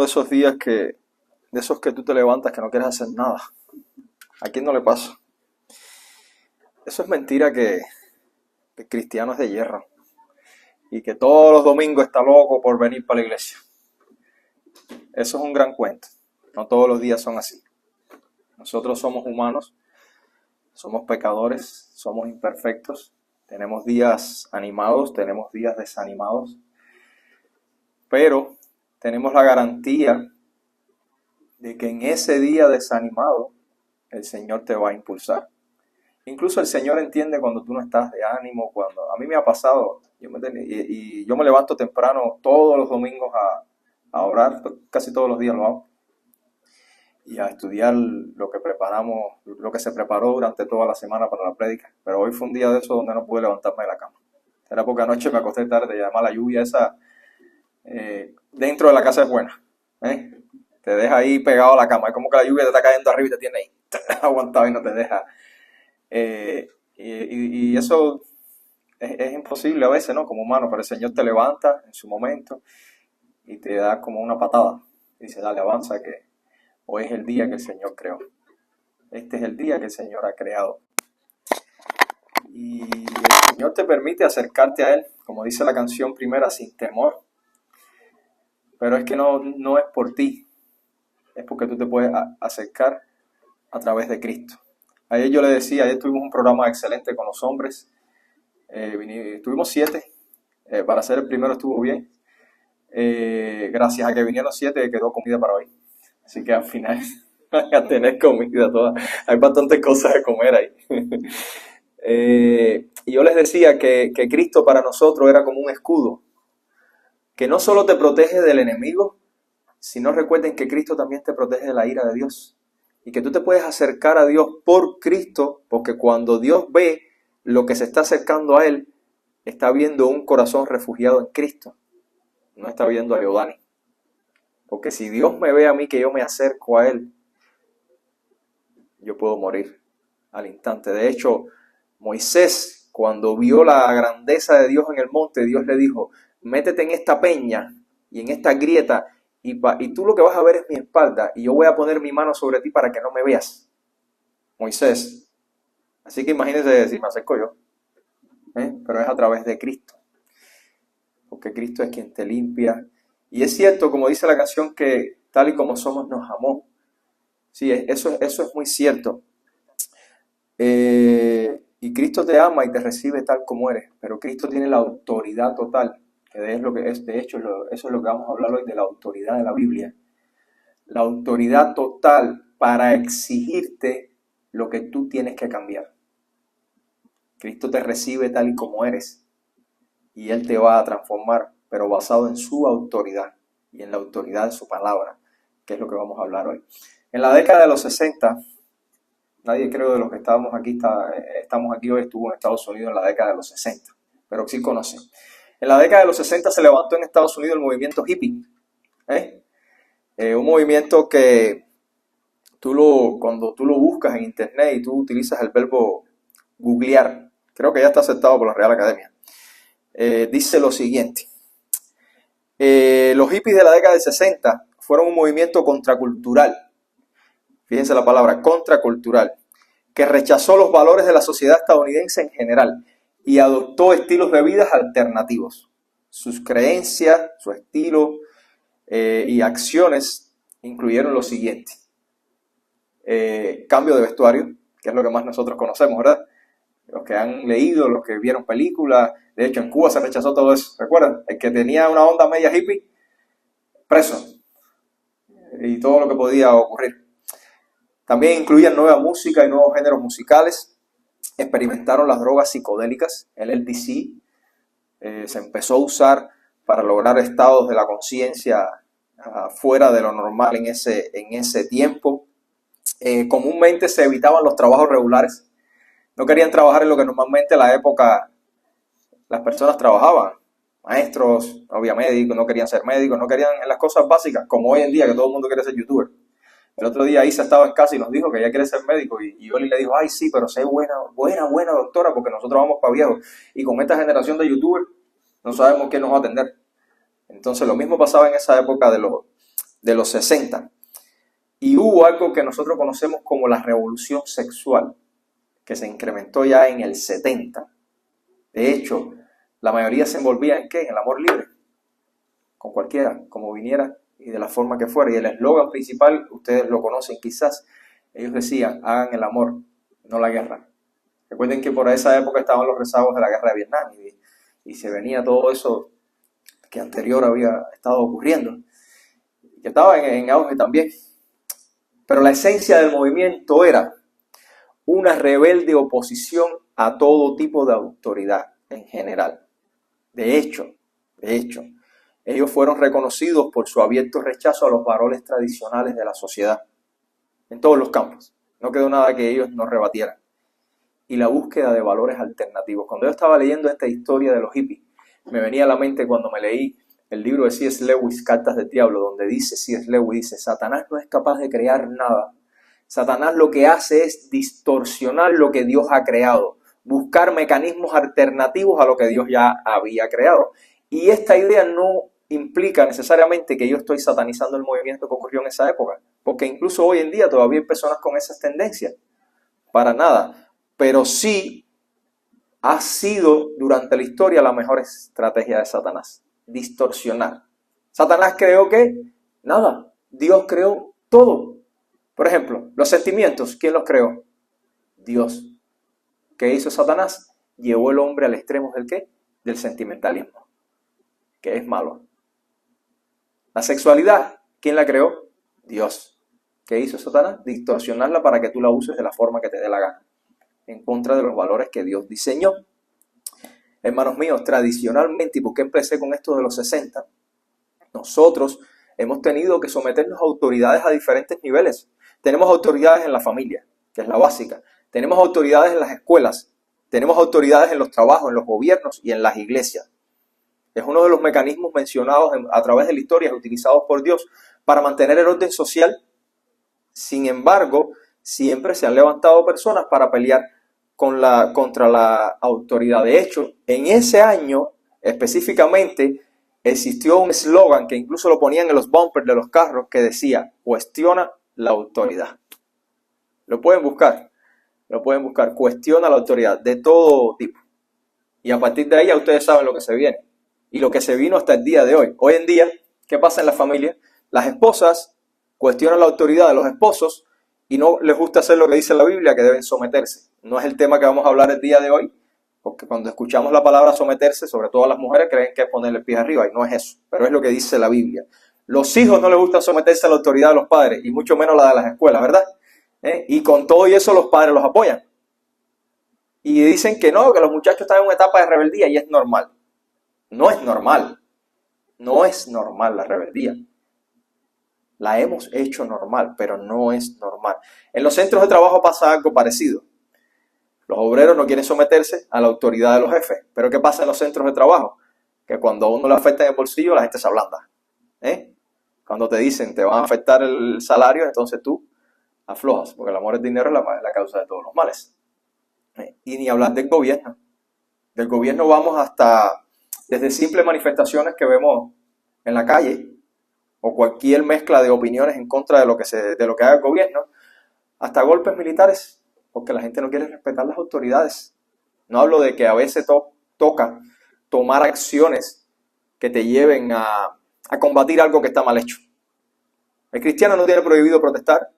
esos días de esos que tú te levantas que no quieres hacer nada. ¿A quién no le pasa? Eso es mentira que el cristiano es de hierro y que todos los domingos está loco por venir para la iglesia. Eso es un gran cuento. No todos los días son así. Nosotros somos humanos, somos pecadores, somos imperfectos. Tenemos días animados, tenemos días desanimados. Pero tenemos la garantía de que en ese día desanimado el Señor te va a impulsar. Incluso el Señor entiende cuando tú no estás de ánimo, cuando a mí me ha pasado, yo me levanto temprano todos los domingos a orar, casi todos los días lo hago, y a estudiar lo que preparamos, lo que se preparó durante toda la semana para la prédica. Pero hoy fue un día de eso donde no pude levantarme de la cama. Era porque anoche me acosté tarde y además la lluvia esa dentro de la casa es buena. Te deja ahí pegado a la cama. Es como que la lluvia te está cayendo arriba y te tiene ahí aguantado y no te deja. Y eso es imposible a veces, ¿no? Como humano, pero el Señor te levanta en su momento y te da como una patada. Dice, dale, avanza, que hoy es el día que el Señor creó. Este es el día que el Señor ha creado. Y el Señor te permite acercarte a Él, como dice la canción primera, sin temor. Pero es que no es por ti, es porque tú te puedes acercar a través de Cristo. Ayer yo le decía, ayer tuvimos un programa excelente con los hombres, tuvimos 7, para ser el primero estuvo bien, gracias a que vinieron 7 quedó comida para hoy, así que al final van a tener comida toda, hay bastantes cosas de comer ahí. Y yo les decía que Cristo para nosotros era como un escudo, que no solo te protege del enemigo, sino recuerden que Cristo también te protege de la ira de Dios. Y que tú te puedes acercar a Dios por Cristo, porque cuando Dios ve lo que se está acercando a Él, está viendo un corazón refugiado en Cristo. No está viendo a Leodani. Porque si Dios me ve a mí que yo me acerco a Él, yo puedo morir al instante. De hecho, Moisés, cuando vio la grandeza de Dios en el monte, Dios le dijo, métete en esta peña y en esta grieta y tú lo que vas a ver es mi espalda y yo voy a poner mi mano sobre ti para que no me veas. Moisés. Así que imagínense si me acerco yo. Pero es a través de Cristo. Porque Cristo es quien te limpia. Y es cierto, como dice la canción, que tal y como somos nos amó. Sí, eso es muy cierto. Y Cristo te ama y te recibe tal como eres. Pero Cristo tiene la autoridad total. Que es lo que es, de hecho, eso es lo que vamos a hablar hoy, de la autoridad de la Biblia. La autoridad total para exigirte lo que tú tienes que cambiar. Cristo te recibe tal y como eres y Él te va a transformar, pero basado en su autoridad y en la autoridad de su palabra, que es lo que vamos a hablar hoy. En la década de los 60, nadie creo de los que estamos aquí hoy estuvo en Estados Unidos en la década de los 60, pero sí conocen. En la década de los 60 se levantó en Estados Unidos el movimiento hippie. Un movimiento que cuando tú lo buscas en internet y tú utilizas el verbo googlear, creo que ya está aceptado por la Real Academia, dice lo siguiente. Los hippies de la década de 60 fueron un movimiento contracultural. Fíjense la palabra, contracultural, que rechazó los valores de la sociedad estadounidense en general y adoptó estilos de vida alternativos. Sus creencias, su estilo y acciones incluyeron lo siguiente. Cambio de vestuario, que es lo que más nosotros conocemos, ¿verdad? Los que han leído, los que vieron películas. De hecho, en Cuba se rechazó todo eso. ¿Recuerdan? El que tenía una onda media hippie, preso. Y todo lo que podía ocurrir. También incluían nueva música y nuevos géneros musicales. Experimentaron las drogas psicodélicas, el LSD. Se empezó a usar para lograr estados de la conciencia fuera de lo normal en ese tiempo. Comúnmente se evitaban los trabajos regulares. No querían trabajar en lo que normalmente en la época las personas trabajaban. Maestros, no había médicos, no querían ser médicos, no querían en las cosas básicas, como hoy en día que todo el mundo quiere ser youtuber. El otro día Isa estaba en casa y nos dijo que ella quiere ser médico y Oli le dijo, ay sí, pero sé buena doctora, porque nosotros vamos para viejos y con esta generación de youtubers no sabemos quién nos va a atender. Entonces lo mismo pasaba en esa época de de los 60. Y hubo algo que nosotros conocemos como la revolución sexual, que se incrementó ya en el 70. De hecho, la mayoría se envolvía ¿en qué? En el amor libre, con cualquiera, como viniera y de la forma que fuera. Y el eslogan principal, ustedes lo conocen quizás, ellos decían, hagan el amor, no la guerra. Recuerden que por esa época estaban los rezagos de la guerra de Vietnam y se venía todo eso que anterior había estado ocurriendo, que estaba en auge también. Pero la esencia del movimiento era una rebelde oposición a todo tipo de autoridad en general. De hecho, ellos fueron reconocidos por su abierto rechazo a los valores tradicionales de la sociedad, en todos los campos. No quedó nada que ellos no rebatieran. Y la búsqueda de valores alternativos. Cuando yo estaba leyendo esta historia de los hippies, me venía a la mente cuando me leí el libro de C.S. Lewis, Cartas del Diablo, donde dice C.S. Lewis, dice, Satanás no es capaz de crear nada. Satanás lo que hace es distorsionar lo que Dios ha creado, buscar mecanismos alternativos a lo que Dios ya había creado. Y esta idea no implica necesariamente que yo estoy satanizando el movimiento que ocurrió en esa época, porque incluso hoy en día todavía hay personas con esas tendencias. Para nada. Pero sí ha sido durante la historia la mejor estrategia de Satanás, distorsionar. ¿Satanás creó qué? Nada. Dios creó todo. Por ejemplo, los sentimientos, ¿quién los creó? Dios. ¿Qué hizo Satanás? Llevó el hombre al extremo del ¿qué? Del sentimentalismo, que es malo. La sexualidad, ¿quién la creó? Dios. ¿Qué hizo Satanás? Distorsionarla para que tú la uses de la forma que te dé la gana, en contra de los valores que Dios diseñó. Hermanos míos, tradicionalmente, ¿y por qué empecé con esto de los 60? Nosotros hemos tenido que someternos a autoridades a diferentes niveles. Tenemos autoridades en la familia, que es la básica. Tenemos autoridades en las escuelas. Tenemos autoridades en los trabajos, en los gobiernos y en las iglesias. Es uno de los mecanismos mencionados a través de la historia, utilizados por Dios para mantener el orden social. Sin embargo, siempre se han levantado personas para pelear contra la autoridad. De hecho, en ese año específicamente existió un eslogan que incluso lo ponían en los bumpers de los carros que decía, cuestiona la autoridad. Lo pueden buscar, cuestiona la autoridad de todo tipo. Y a partir de ahí ya ustedes saben lo que se viene y lo que se vino hasta el día de hoy. Hoy en día, ¿qué pasa en la familia? Las esposas cuestionan la autoridad de los esposos y no les gusta hacer lo que dice la Biblia, que deben someterse. No es el tema que vamos a hablar el día de hoy, porque cuando escuchamos la palabra someterse, sobre todo las mujeres, creen que es ponerle el pie arriba, y no es eso, pero es lo que dice la Biblia. Los hijos no les gusta someterse a la autoridad de los padres, y mucho menos la de las escuelas, ¿verdad? Y con todo y eso los padres los apoyan. Y dicen que no, que los muchachos están en una etapa de rebeldía, y es normal. No es normal. No es normal la rebeldía. La hemos hecho normal, pero no es normal. En los centros de trabajo pasa algo parecido. Los obreros no quieren someterse a la autoridad de los jefes. Pero ¿qué pasa en los centros de trabajo? Que cuando a uno le afecta en el bolsillo, la gente se ablanda. Cuando te dicen te van a afectar el salario, entonces tú aflojas, porque el amor es dinero, es la causa de todos los males. Y ni hablar del gobierno. Del gobierno vamos hasta desde simples manifestaciones que vemos en la calle, o cualquier mezcla de opiniones en contra de lo que haga el gobierno, hasta golpes militares, porque la gente no quiere respetar las autoridades. No hablo de que a veces toca tomar acciones que te lleven a combatir algo que está mal hecho. El cristiano no tiene prohibido protestar,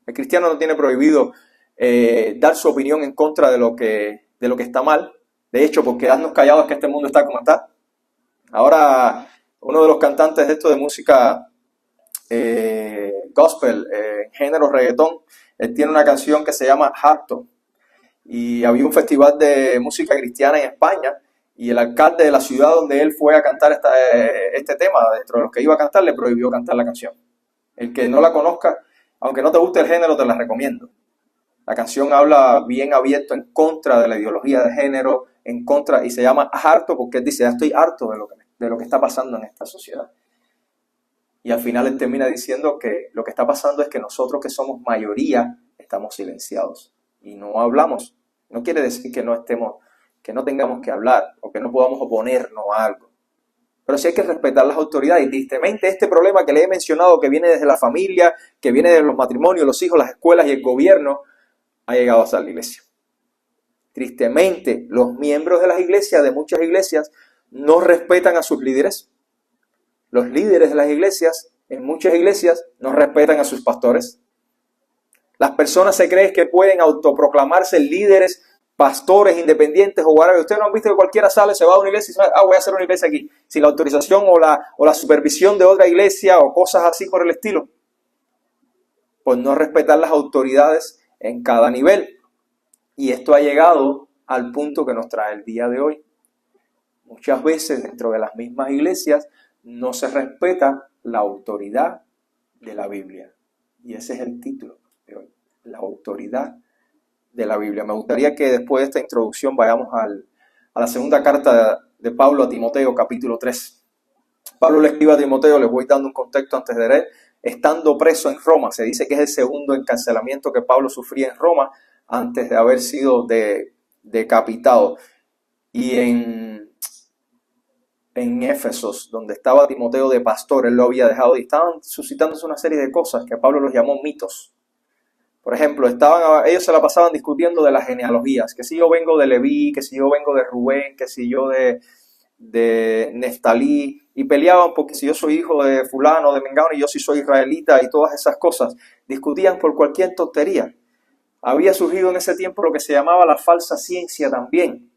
el cristiano no tiene prohibido dar su opinión en contra de lo que está mal. De hecho, por quedarnos callados que este mundo está como está. Ahora, uno de los cantantes de esto de música gospel, género reggaetón, él tiene una canción que se llama Harto. Y había un festival de música cristiana en España y el alcalde de la ciudad donde él fue a cantar este tema, dentro de los que iba a cantar, le prohibió cantar la canción. El que no la conozca, aunque no te guste el género, te la recomiendo. La canción habla bien abierto en contra de la ideología de género, en contra, y se llama Harto porque él dice, ya estoy harto de lo que está pasando en esta sociedad. Y al final él termina diciendo que lo que está pasando es que nosotros que somos mayoría estamos silenciados y no hablamos. No quiere decir que no tengamos que hablar o que no podamos oponernos a algo. pero sí hay que respetar las autoridades. Y tristemente este problema que le he mencionado, que viene desde la familia, que viene de los matrimonios, los hijos, las escuelas y el gobierno, ha llegado hasta la iglesia. Tristemente, los miembros de las iglesias, de muchas iglesias, no respetan a sus líderes. Los líderes de las iglesias, en muchas iglesias, no respetan a sus pastores. Las personas se creen que pueden autoproclamarse líderes, pastores independientes o whatever. Ustedes no han visto que cualquiera sale, se va a una iglesia y dice, voy a hacer una iglesia aquí, sin la autorización o la supervisión de otra iglesia o cosas así por el estilo. Pues no respetar las autoridades en cada nivel. Y esto ha llegado al punto que nos trae el día de hoy. Muchas veces dentro de las mismas iglesias no se respeta la autoridad de la Biblia. Y ese es el título de hoy, la autoridad de la Biblia. Me gustaría que después de esta introducción vayamos a la segunda carta de Pablo a Timoteo, capítulo 3. Pablo le escribe a Timoteo, les voy dando un contexto antes de leer, estando preso en Roma. Se dice que es el segundo encarcelamiento que Pablo sufría en Roma antes de haber sido decapitado. Y en Éfesos, donde estaba Timoteo de pastor, él lo había dejado y estaban suscitándose una serie de cosas que Pablo los llamó mitos. Por ejemplo, ellos se la pasaban discutiendo de las genealogías, que si yo vengo de Leví, que si yo vengo de Rubén, que si yo de Neftalí, y peleaban porque si yo soy hijo de fulano, de mengano, y yo sí soy israelita, y todas esas cosas. Discutían por cualquier tontería. Había surgido en ese tiempo lo que se llamaba la falsa ciencia también,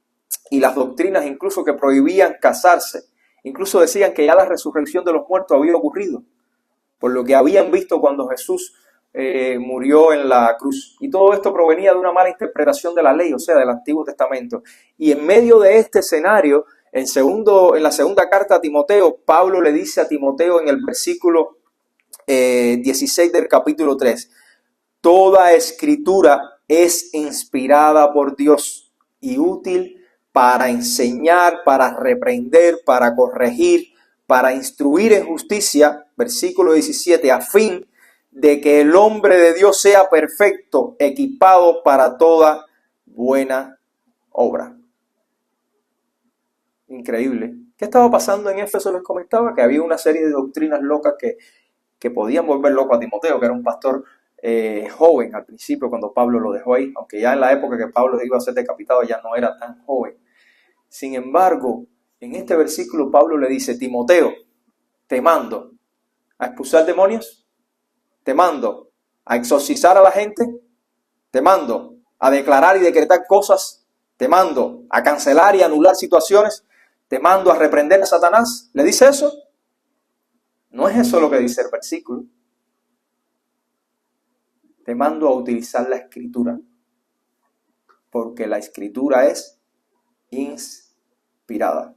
y las doctrinas incluso que prohibían casarse. Incluso decían que ya la resurrección de los muertos había ocurrido, por lo que habían visto cuando Jesús murió en la cruz. Y todo esto provenía de una mala interpretación de la ley, o sea, del Antiguo Testamento. Y en medio de este escenario, en la segunda carta a Timoteo, Pablo le dice a Timoteo en el versículo 16 del capítulo 3, toda escritura es inspirada por Dios y útil para enseñar, para reprender, para corregir, para instruir en justicia, versículo 17, a fin de que el hombre de Dios sea perfecto, equipado para toda buena obra. Increíble. ¿Qué estaba pasando en Éfeso? Les comentaba que había una serie de doctrinas locas que podían volver loco a Timoteo, que era un pastor joven al principio cuando Pablo lo dejó ahí, aunque ya en la época que Pablo iba a ser decapitado ya no era tan joven. Sin embargo, en este versículo Pablo le dice, Timoteo, te mando a expulsar demonios, te mando a exorcizar a la gente, te mando a declarar y decretar cosas, te mando a cancelar y anular situaciones, te mando a reprender a Satanás. ¿Le dice eso? No es eso lo que dice el versículo. Te mando a utilizar la escritura, porque la escritura es inspirada.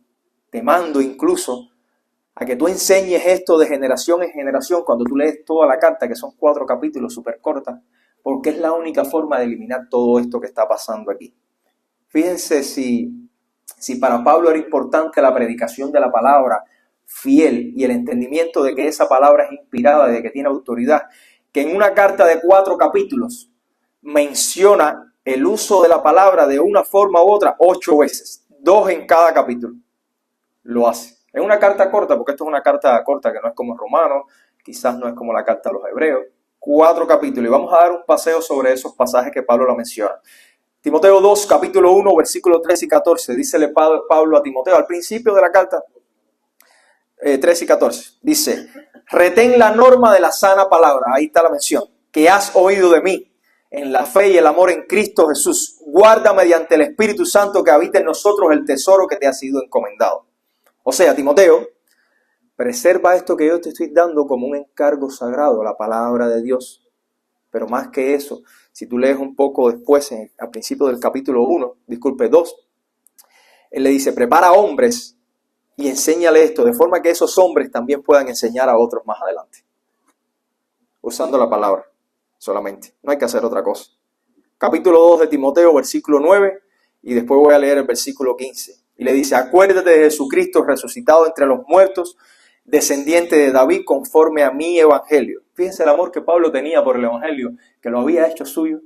Te mando incluso a que tú enseñes esto de generación en generación cuando tú lees toda la carta, que son 4 capítulos súper cortas, porque es la única forma de eliminar todo esto que está pasando aquí. Fíjense si para Pablo era importante la predicación de la palabra fiel y el entendimiento de que esa palabra es inspirada, de que tiene autoridad, que en una carta de 4 capítulos menciona el uso de la palabra de una forma u otra 8 veces, 2 en cada capítulo. Lo hace. Es una carta corta, porque esto es una carta corta que no es como Romanos, quizás no es como la carta a los Hebreos. 4 capítulos y vamos a dar un paseo sobre esos pasajes que Pablo lo menciona. Timoteo 2, capítulo 1, versículos 13 y 14, dícele Pablo a Timoteo al principio de la carta, 13 y 14, dice, retén la norma de la sana palabra, ahí está la mención, que has oído de mí, en la fe y el amor en Cristo Jesús. Guarda mediante el Espíritu Santo que habita en nosotros el tesoro que te ha sido encomendado. O sea, Timoteo, preserva esto que yo te estoy dando como un encargo sagrado, la palabra de Dios. Pero más que eso, si tú lees un poco después, al principio del capítulo 2, él le dice, prepara hombres y enséñale esto, de forma que esos hombres también puedan enseñar a otros más adelante. Usando la palabra solamente, no hay que hacer otra cosa. Capítulo 2 de Timoteo, versículo 9, y después voy a leer el versículo 15. Y le dice, acuérdate de Jesucristo resucitado entre los muertos, descendiente de David conforme a mi evangelio. Fíjense el amor que Pablo tenía por el evangelio, que lo había hecho suyo.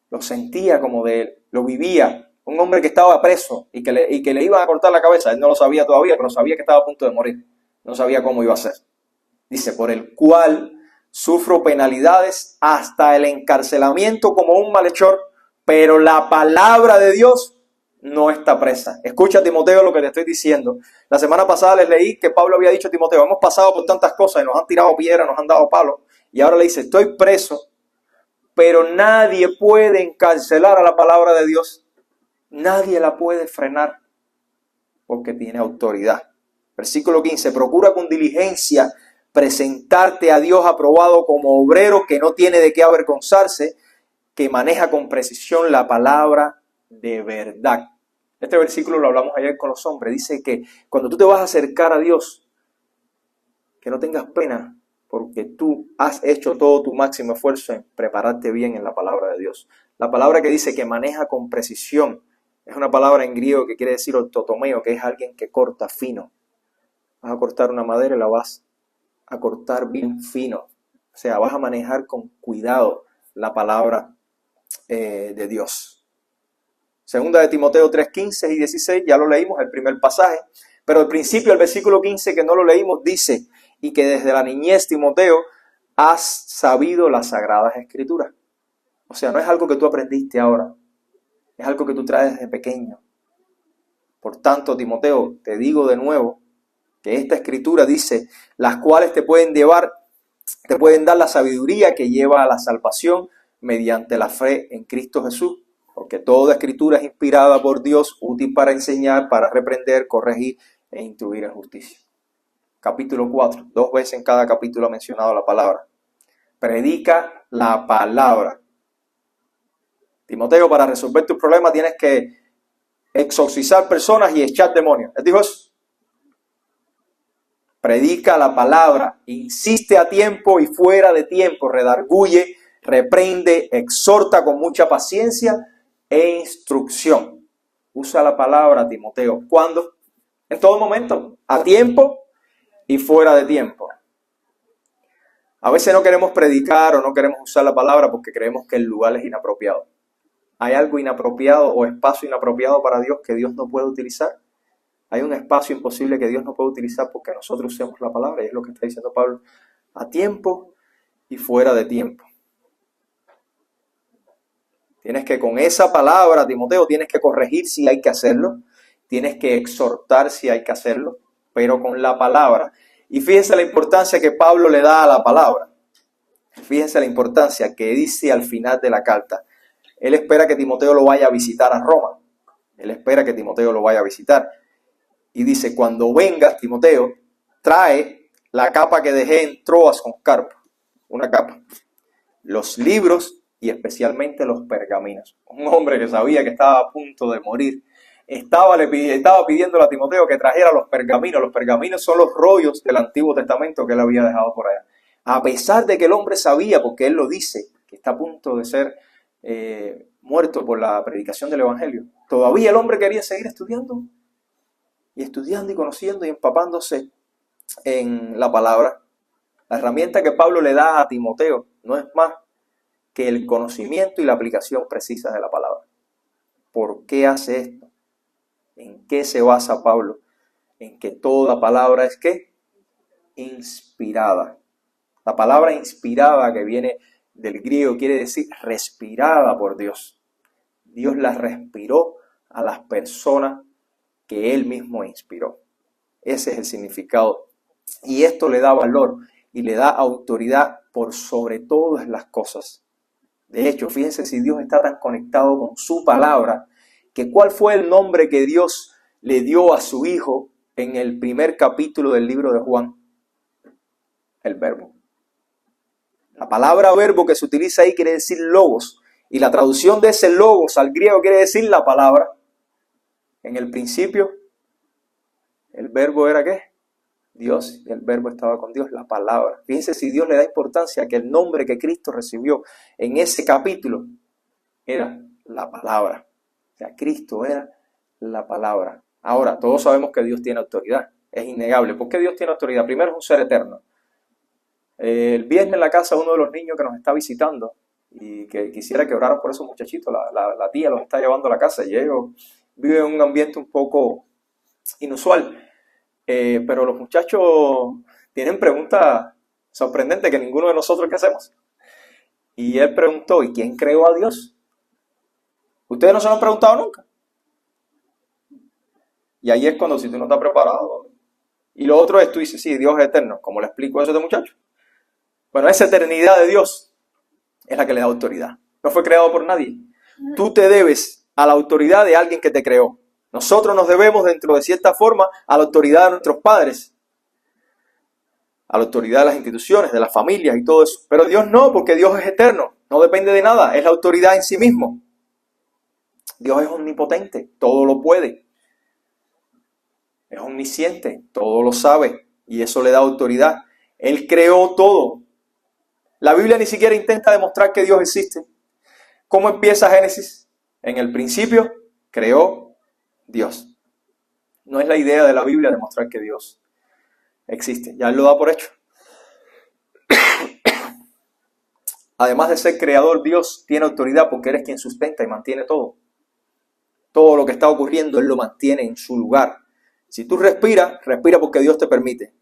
Lo sentía como de él, lo vivía. Un hombre que estaba preso y que le iban a cortar la cabeza. Él no lo sabía todavía, pero sabía que estaba a punto de morir. No sabía cómo iba a ser. Dice, por el cual sufro penalidades hasta el encarcelamiento como un malhechor, pero la palabra de Dios no está presa. Escucha, Timoteo, lo que te estoy diciendo. La semana pasada les leí que Pablo había dicho a Timoteo, hemos pasado por tantas cosas y nos han tirado piedras, nos han dado palos. Y ahora le dice, estoy preso, pero nadie puede encarcelar a la palabra de Dios. Nadie la puede frenar porque tiene autoridad. Versículo 15, procura con diligencia presentarte a Dios aprobado como obrero que no tiene de qué avergonzarse, que maneja con precisión la palabra de verdad. Este versículo lo hablamos ayer con los hombres. Dice que cuando tú te vas a acercar a Dios, que no tengas pena, porque tú has hecho todo tu máximo esfuerzo en prepararte bien en la palabra de Dios. La palabra que dice que maneja con precisión es una palabra en griego que quiere decir ortotomeo, que es alguien que corta fino. Vas a cortar una madera y la vas a cortar bien fino. O sea, vas a manejar con cuidado la palabra de Dios. Segunda de Timoteo 3, 15 y 16, ya lo leímos, el primer pasaje. Pero al principio, el versículo 15, que no lo leímos, dice, y que desde la niñez, Timoteo, has sabido las sagradas escrituras. O sea, no es algo que tú aprendiste ahora, es algo que tú traes desde pequeño. Por tanto, Timoteo, te digo de nuevo, que esta escritura dice, las cuales te pueden dar la sabiduría que lleva a la salvación mediante la fe en Cristo Jesús. Porque toda escritura es inspirada por Dios, útil para enseñar, para reprender, corregir e instruir en justicia. Capítulo 4, 2 veces en cada capítulo ha mencionado la palabra. Predica la palabra. Timoteo, para resolver tus problemas tienes que exorcizar personas y echar demonios. ¿Él dijo eso? Predica la palabra, insiste a tiempo y fuera de tiempo, redarguye, reprende, exhorta con mucha paciencia e instrucción. Usa la palabra, Timoteo. ¿Cuándo? En todo momento, a tiempo y fuera de tiempo. A veces no queremos predicar o no queremos usar la palabra porque creemos que el lugar es inapropiado. ¿Hay algo inapropiado o espacio inapropiado para Dios que Dios no puede utilizar? Hay un espacio imposible que Dios no puede utilizar porque nosotros usemos la palabra, y es lo que está diciendo Pablo, a tiempo y fuera de tiempo. Tienes que, con esa palabra, Timoteo, tienes que corregir si hay que hacerlo, tienes que exhortar si hay que hacerlo, pero con la palabra. Y fíjense la importancia que Pablo le da a la palabra. Fíjense la importancia que dice al final de la carta. Él espera que Timoteo lo vaya a visitar a Roma. Él espera que Timoteo lo vaya a visitar. Y dice, cuando vengas, Timoteo, trae la capa que dejé en Troas con Carpo. Una capa. Los libros y especialmente los pergaminos. Un hombre que sabía que estaba a punto de morir, estaba pidiéndole a Timoteo que trajera los pergaminos. Los pergaminos son los rollos del Antiguo Testamento que él había dejado por allá. A pesar de que el hombre sabía, porque él lo dice, que está a punto de ser muerto por la predicación del Evangelio, todavía el hombre quería seguir estudiando y conociendo y empapándose en la palabra. La herramienta que Pablo le da a Timoteo no es más que el conocimiento y la aplicación precisa de la palabra. ¿Por qué hace esto? ¿En qué se basa Pablo? En que toda palabra es ¿qué? Inspirada. La palabra inspirada, que viene del griego, quiere decir respirada por Dios. Dios la respiró a las personas que Él mismo inspiró. Ese es el significado. Y esto le da valor y le da autoridad por sobre todas las cosas. De hecho, fíjense si Dios está tan conectado con su palabra, que ¿cuál fue el nombre que Dios le dio a su Hijo en el primer capítulo del libro de Juan? El verbo. La palabra verbo que se utiliza ahí quiere decir logos. Y la traducción de ese logos al griego quiere decir la palabra. En el principio, el verbo era ¿qué? Dios, y el verbo estaba con Dios, la palabra. Fíjense si Dios le da importancia a que el nombre que Cristo recibió en ese capítulo era la palabra. O sea, Cristo era la palabra. Ahora, todos sabemos que Dios tiene autoridad. Es innegable. ¿Por qué Dios tiene autoridad? Primero, es un ser eterno. El viernes en la casa, uno de los niños que nos está visitando y que quisiera que oraran por esos muchachitos. La tía los está llevando a la casa y ellos viven en un ambiente un poco inusual. Pero los muchachos tienen preguntas sorprendentes que ninguno de nosotros que hacemos. Y él preguntó, ¿y quién creó a Dios? ¿Ustedes no se lo han preguntado nunca? Y ahí es cuando, si tú no estás preparado. Y lo otro es, tú dices, sí, Dios es eterno. ¿Cómo le explico eso a este muchacho? Bueno, esa eternidad de Dios es la que le da autoridad. No fue creado por nadie. Tú te debes a la autoridad de alguien que te creó. Nosotros nos debemos, dentro de cierta forma, a la autoridad de nuestros padres, a la autoridad de las instituciones, de las familias y todo eso. Pero Dios no, porque Dios es eterno. No depende de nada. Es la autoridad en sí mismo. Dios es omnipotente. Todo lo puede. Es omnisciente. Todo lo sabe. Y eso le da autoridad. Él creó todo. La Biblia ni siquiera intenta demostrar que Dios existe. ¿Cómo empieza Génesis? En el principio creó Dios. No es la idea de la Biblia demostrar que Dios existe. Ya Él lo da por hecho. Además de ser creador, Dios tiene autoridad porque Él es quien sustenta y mantiene todo. Todo lo que está ocurriendo, Él lo mantiene en su lugar. Si tú respiras, respira porque Dios te permite.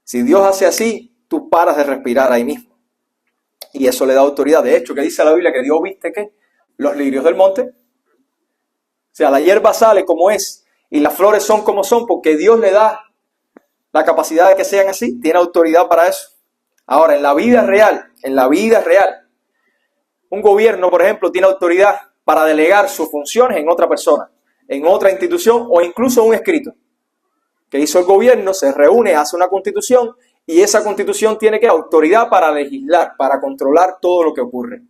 Si Dios hace así, tú paras de respirar ahí mismo. Y eso le da autoridad. De hecho, ¿qué dice la Biblia? Que Dios viste ¿qué? Los lirios del monte. O sea, la hierba sale como es y las flores son como son porque Dios le da la capacidad de que sean así. Tiene autoridad para eso. Ahora, en la vida real, un gobierno, por ejemplo, tiene autoridad para delegar sus funciones en otra persona, en otra institución o incluso un escrito. Que hizo el gobierno, se reúne, hace una constitución y esa constitución tiene que autoridad para legislar, para controlar todo lo que ocurre.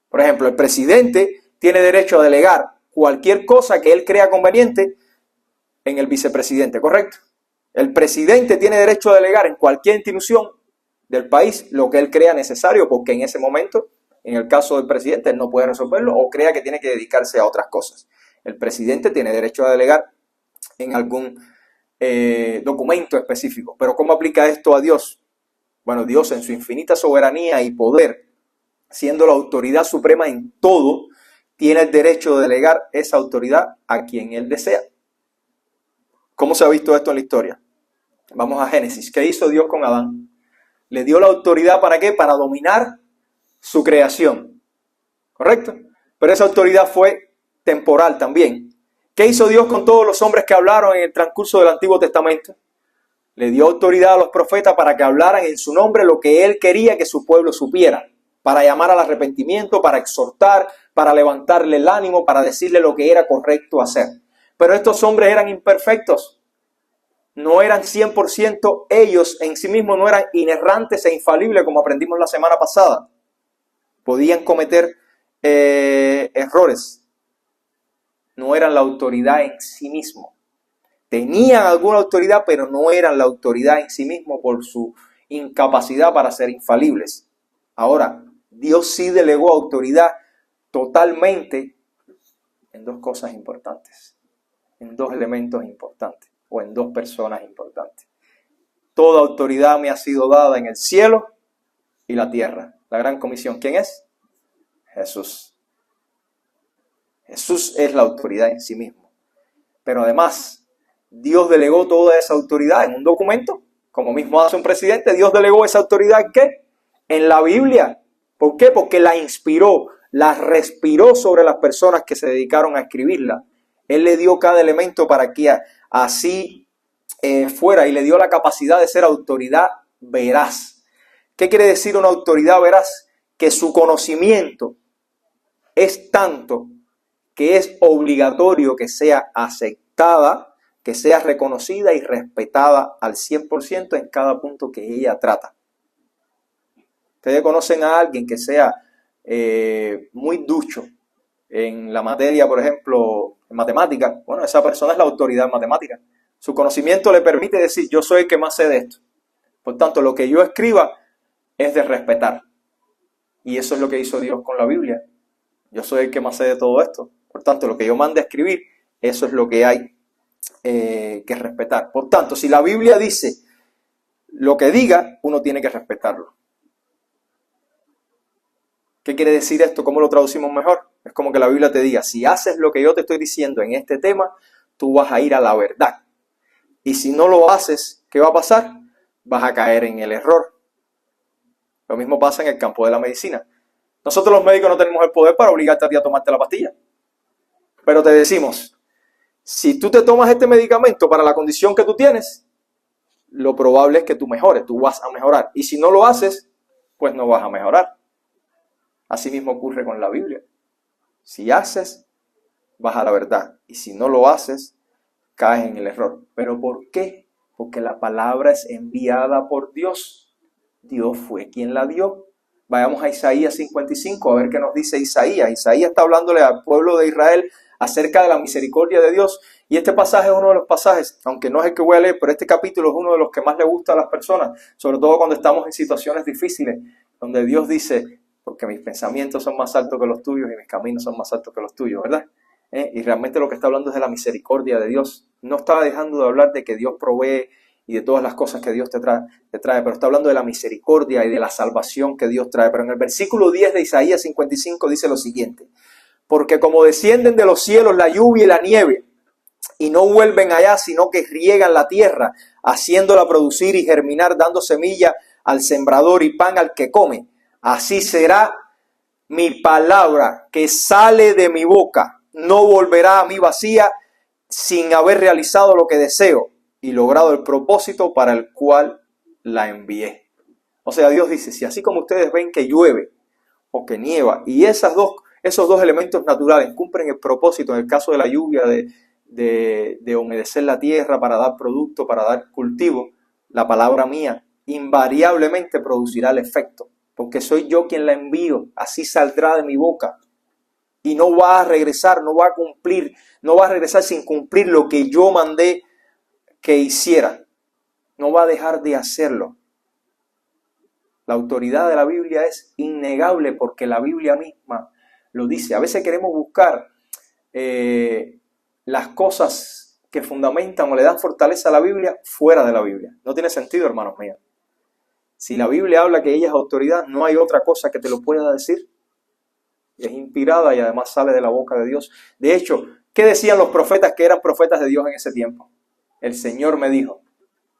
Por ejemplo, el presidente tiene derecho a delegar cualquier cosa que él crea conveniente en el vicepresidente, ¿correcto? El presidente tiene derecho a delegar en cualquier institución del país lo que él crea necesario porque en ese momento, en el caso del presidente, él no puede resolverlo o crea que tiene que dedicarse a otras cosas. El presidente tiene derecho a delegar en algún documento específico. Pero ¿cómo aplica esto a Dios? Bueno, Dios en su infinita soberanía y poder, siendo la autoridad suprema en todo, tiene el derecho de delegar esa autoridad a quien Él desea. ¿Cómo se ha visto esto en la historia? Vamos a Génesis. ¿Qué hizo Dios con Adán? Le dio la autoridad ¿para qué? Para dominar su creación. ¿Correcto? Pero esa autoridad fue temporal también. ¿Qué hizo Dios con todos los hombres que hablaron en el transcurso del Antiguo Testamento? Le dio autoridad a los profetas para que hablaran en su nombre lo que Él quería que su pueblo supiera. Para llamar al arrepentimiento, para exhortar, para levantarle el ánimo, para decirle lo que era correcto hacer. Pero estos hombres eran imperfectos. No eran 100% ellos en sí mismos, no eran inerrantes e infalibles como aprendimos la semana pasada. Podían cometer errores. No eran la autoridad en sí mismo. Tenían alguna autoridad, pero no eran la autoridad en sí mismo por su incapacidad para ser infalibles. Ahora, Dios sí delegó autoridad totalmente en dos cosas importantes, en dos elementos importantes o en dos personas importantes. Toda autoridad me ha sido dada en el cielo y la tierra. La gran comisión, ¿quién es? Jesús. Jesús es la autoridad en sí mismo. Pero además, Dios delegó toda esa autoridad en un documento, como mismo hace un presidente. Dios delegó esa autoridad ¿en qué? En la Biblia. ¿Por qué? Porque la inspiró, la respiró sobre las personas que se dedicaron a escribirla. Él le dio cada elemento para que así fuera y le dio la capacidad de ser autoridad veraz. ¿Qué quiere decir una autoridad veraz? Que su conocimiento es tanto que es obligatorio que sea aceptada, que sea reconocida y respetada al 100% en cada punto que ella trata. Ustedes conocen a alguien que sea muy ducho en la materia, por ejemplo, en matemática. Bueno, esa persona es la autoridad en matemática. Su conocimiento le permite decir, yo soy el que más sé de esto. Por tanto, lo que yo escriba es de respetar. Y eso es lo que hizo Dios con la Biblia. Yo soy el que más sé de todo esto. Por tanto, lo que yo mande a escribir, eso es lo que hay que respetar. Por tanto, si la Biblia dice lo que diga, uno tiene que respetarlo. ¿Qué quiere decir esto? ¿Cómo lo traducimos mejor? Es como que la Biblia te diga, si haces lo que yo te estoy diciendo en este tema, tú vas a ir a la verdad. Y si no lo haces, ¿qué va a pasar? Vas a caer en el error. Lo mismo pasa en el campo de la medicina. Nosotros los médicos no tenemos el poder para obligarte a ti a tomarte la pastilla. Pero te decimos, si tú te tomas este medicamento para la condición que tú tienes, lo probable es que tú mejores, tú vas a mejorar. Y si no lo haces, pues no vas a mejorar. Así mismo ocurre con la Biblia. Si haces, vas a la verdad. Y si no lo haces, caes en el error. ¿Pero por qué? Porque la palabra es enviada por Dios. Dios fue quien la dio. Vayamos a Isaías 55 a ver qué nos dice Isaías. Isaías está hablándole al pueblo de Israel acerca de la misericordia de Dios. Y este pasaje es uno de los pasajes, aunque no es el que voy a leer, pero este capítulo es uno de los que más le gusta a las personas, sobre todo cuando estamos en situaciones difíciles, donde Dios dice, porque mis pensamientos son más altos que los tuyos y mis caminos son más altos que los tuyos, ¿verdad? Y realmente lo que está hablando es de la misericordia de Dios. No está dejando de hablar de que Dios provee y de todas las cosas que Dios te trae, pero está hablando de la misericordia y de la salvación que Dios trae. Pero en el versículo 10 de Isaías 55 dice lo siguiente: porque como descienden de los cielos la lluvia y la nieve, y no vuelven allá, sino que riegan la tierra, haciéndola producir y germinar, dando semilla al sembrador y pan al que come, así será mi palabra que sale de mi boca. No volverá a mí vacía, sin haber realizado lo que deseo y logrado el propósito para el cual la envié. O sea, Dios dice, si así como ustedes ven que llueve o que nieva, y esos dos elementos naturales cumplen el propósito, en el caso de la lluvia, de humedecer la tierra para dar producto, para dar cultivo, la palabra mía invariablemente producirá el efecto, porque soy yo quien la envío, así saldrá de mi boca. Y no va a regresar, no va a cumplir, no va a regresar sin cumplir lo que yo mandé que hiciera. No va a dejar de hacerlo. La autoridad de la Biblia es innegable porque la Biblia misma lo dice. A veces queremos buscar las cosas que fundamentan o le dan fortaleza a la Biblia fuera de la Biblia. No tiene sentido, hermanos míos. Si la Biblia habla que ella es autoridad, no hay otra cosa que te lo pueda decir. Es inspirada y además sale de la boca de Dios. De hecho, ¿qué decían los profetas que eran profetas de Dios en ese tiempo? El Señor me dijo.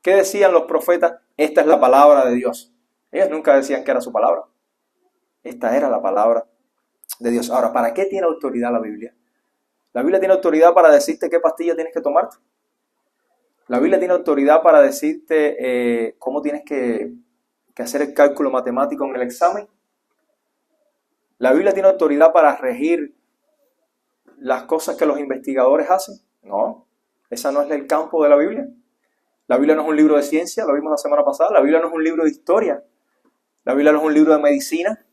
¿Qué decían los profetas? Esta es la palabra de Dios. Ellos nunca decían que era su palabra. Esta era la palabra de Dios. Ahora, ¿para qué tiene autoridad la Biblia? La Biblia tiene autoridad para decirte qué pastilla tienes que tomarte. La Biblia tiene autoridad para decirte cómo tienes que hacer el cálculo matemático en el examen. ¿La Biblia tiene autoridad para regir las cosas que los investigadores hacen? No, esa no es el campo de la Biblia. La Biblia no es un libro de ciencia, lo vimos la semana pasada. La Biblia no es un libro de historia. La Biblia no es un libro de medicina.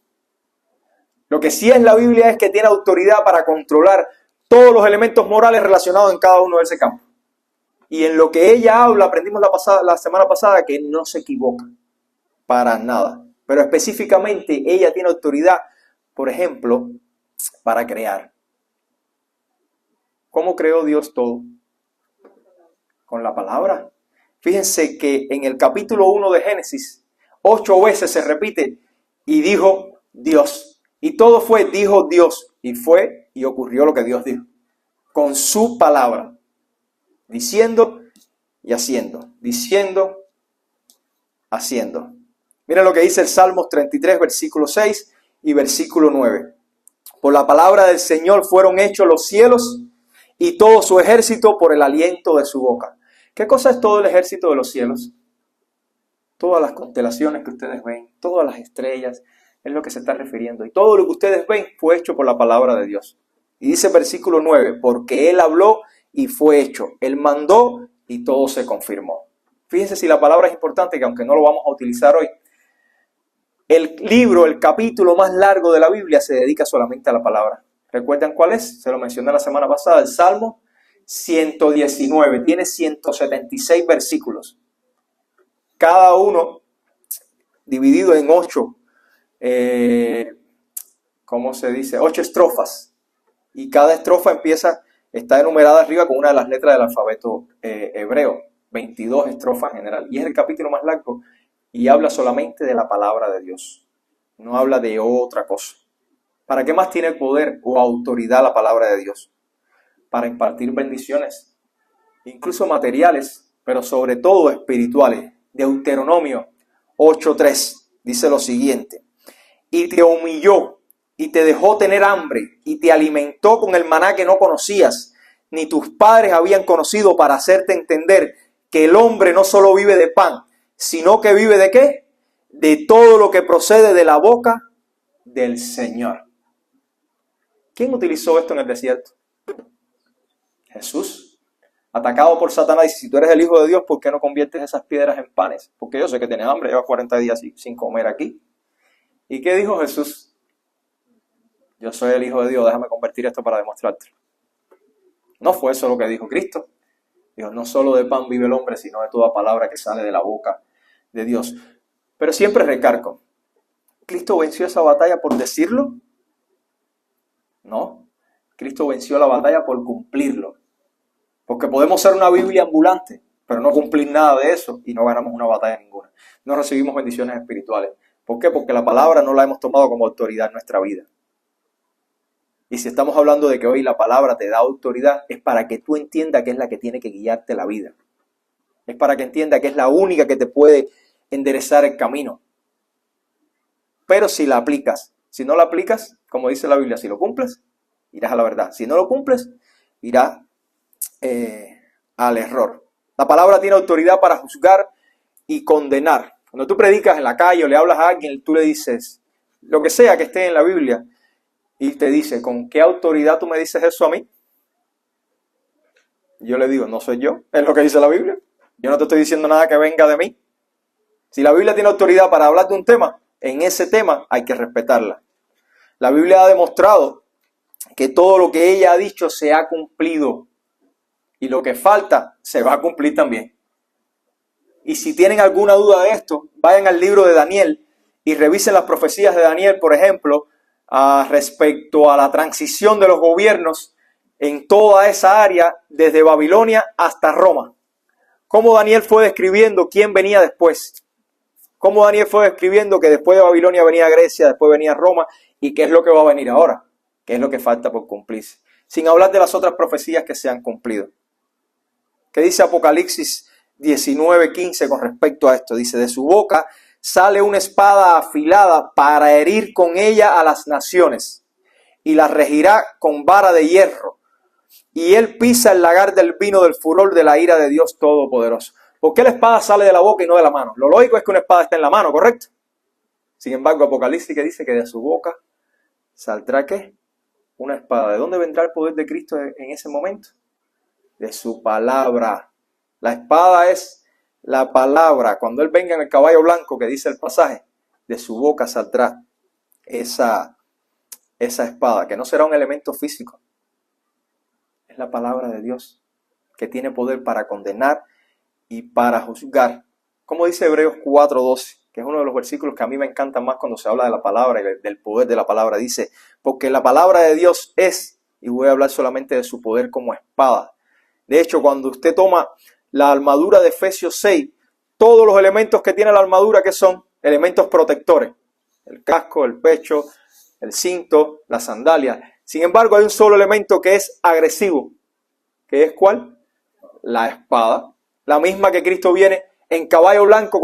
Lo que sí es la Biblia es que tiene autoridad para controlar todos los elementos morales relacionados en cada uno de ese campo. Y en lo que ella habla, aprendimos la semana pasada que no se equivoca para nada. Pero específicamente ella tiene autoridad, por ejemplo, para crear. ¿Cómo creó Dios todo? Con la palabra. Fíjense que en el capítulo 1 de Génesis, 8 veces se repite, y dijo Dios. Y todo fue, dijo Dios. Y fue y ocurrió lo que Dios dijo. Con su palabra. Diciendo y haciendo. Diciendo, haciendo. Miren lo que dice el Salmos 33, versículo 6 y versículo 9. Por la palabra del Señor fueron hechos los cielos y todo su ejército por el aliento de su boca. ¿Qué cosa es todo el ejército de los cielos? Todas las constelaciones que ustedes ven, todas las estrellas, es lo que se está refiriendo. Y todo lo que ustedes ven fue hecho por la palabra de Dios. Y dice versículo 9, porque Él habló y fue hecho. Él mandó y todo se confirmó. Fíjense si la palabra es importante, que aunque no lo vamos a utilizar hoy, el libro, el capítulo más largo de la Biblia se dedica solamente a la palabra. ¿Recuerdan cuál es? Se lo mencioné la semana pasada, el Salmo 119. Tiene 176 versículos. Cada uno dividido en 8, ¿cómo se dice? 8 estrofas. Y cada estrofa está enumerada arriba con una de las letras del alfabeto hebreo. 22 estrofas en general. Y es el capítulo más largo y habla solamente de la palabra de Dios. No habla de otra cosa. ¿Para qué más tiene poder o autoridad la palabra de Dios? Para impartir bendiciones, incluso materiales, pero sobre todo espirituales. Deuteronomio 8:3 dice lo siguiente: y te humilló y te dejó tener hambre y te alimentó con el maná que no conocías, ni tus padres habían conocido, para hacerte entender que el hombre no solo vive de pan, sino que vive ¿de qué? De todo lo que procede de la boca del Señor. ¿Quién utilizó esto en el desierto? Jesús. Atacado por Satanás, dice: si tú eres el Hijo de Dios, ¿por qué no conviertes esas piedras en panes? Porque yo sé que tienes hambre, llevas 40 días sin comer aquí. ¿Y qué dijo Jesús? Yo soy el Hijo de Dios, déjame convertir esto para demostrártelo. No fue eso lo que dijo Cristo. Dijo: no solo de pan vive el hombre, sino de toda palabra que sale de la boca de Dios. Pero siempre recargo, ¿Cristo venció esa batalla por decirlo? No. Cristo venció la batalla por cumplirlo. Porque podemos ser una Biblia ambulante, pero no cumplir nada de eso y no ganamos una batalla ninguna. No recibimos bendiciones espirituales. ¿Por qué? Porque la palabra no la hemos tomado como autoridad en nuestra vida. Y si estamos hablando de que hoy la palabra te da autoridad, es para que tú entiendas que es la que tiene que guiarte la vida. Es para que entiendas que es la única que te puede enderezar el camino. Pero si la aplicas, si no la aplicas, como dice la Biblia, si lo cumples, irás a la verdad. Si no lo cumples, irás al error. La palabra tiene autoridad para juzgar y condenar. Cuando tú predicas en la calle o le hablas a alguien, tú le dices lo que sea que esté en la Biblia y te dice: ¿con qué autoridad tú me dices eso a mí? Yo le digo: no soy yo, es lo que dice la Biblia. Yo no te estoy diciendo nada que venga de mí. Si la Biblia tiene autoridad para hablar de un tema, en ese tema hay que respetarla. La Biblia ha demostrado que todo lo que ella ha dicho se ha cumplido. Y lo que falta se va a cumplir también. Y si tienen alguna duda de esto, vayan al libro de Daniel y revisen las profecías de Daniel, por ejemplo, respecto a la transición de los gobiernos en toda esa área, desde Babilonia hasta Roma. Cómo Daniel fue describiendo quién venía después. Cómo Daniel fue describiendo que después de Babilonia venía Grecia, después venía Roma, y qué es lo que va a venir ahora, qué es lo que falta por cumplirse. Sin hablar de las otras profecías que se han cumplido. ¿Qué dice Apocalipsis 19:15 con respecto a esto? Dice: de su boca sale una espada afilada para herir con ella a las naciones, y las regirá con vara de hierro. Y él pisa el lagar del vino del furor de la ira de Dios Todopoderoso. ¿Por qué la espada sale de la boca y no de la mano? Lo lógico es que una espada está en la mano, ¿correcto? Sin embargo, Apocalipsis que dice que de su boca saldrá ¿qué? Una espada. ¿De dónde vendrá el poder de Cristo en ese momento? De su palabra. La espada es la palabra. Cuando él venga en el caballo blanco, que dice el pasaje, de su boca saldrá esa espada, que no será un elemento físico. Es la palabra de Dios, que tiene poder para condenar y para juzgar. Como dice Hebreos 4:12, que es uno de los versículos que a mí me encantan más cuando se habla de la palabra y del poder de la palabra. Dice: porque la palabra de Dios es, y voy a hablar solamente de su poder como espada. De hecho, cuando usted toma la armadura de Efesios 6, todos los elementos que tiene la armadura, que son elementos protectores: el casco, el pecho, el cinto, las sandalias. Sin embargo, hay un solo elemento que es agresivo, que es ¿cuál? La espada, la misma que Cristo viene en caballo blanco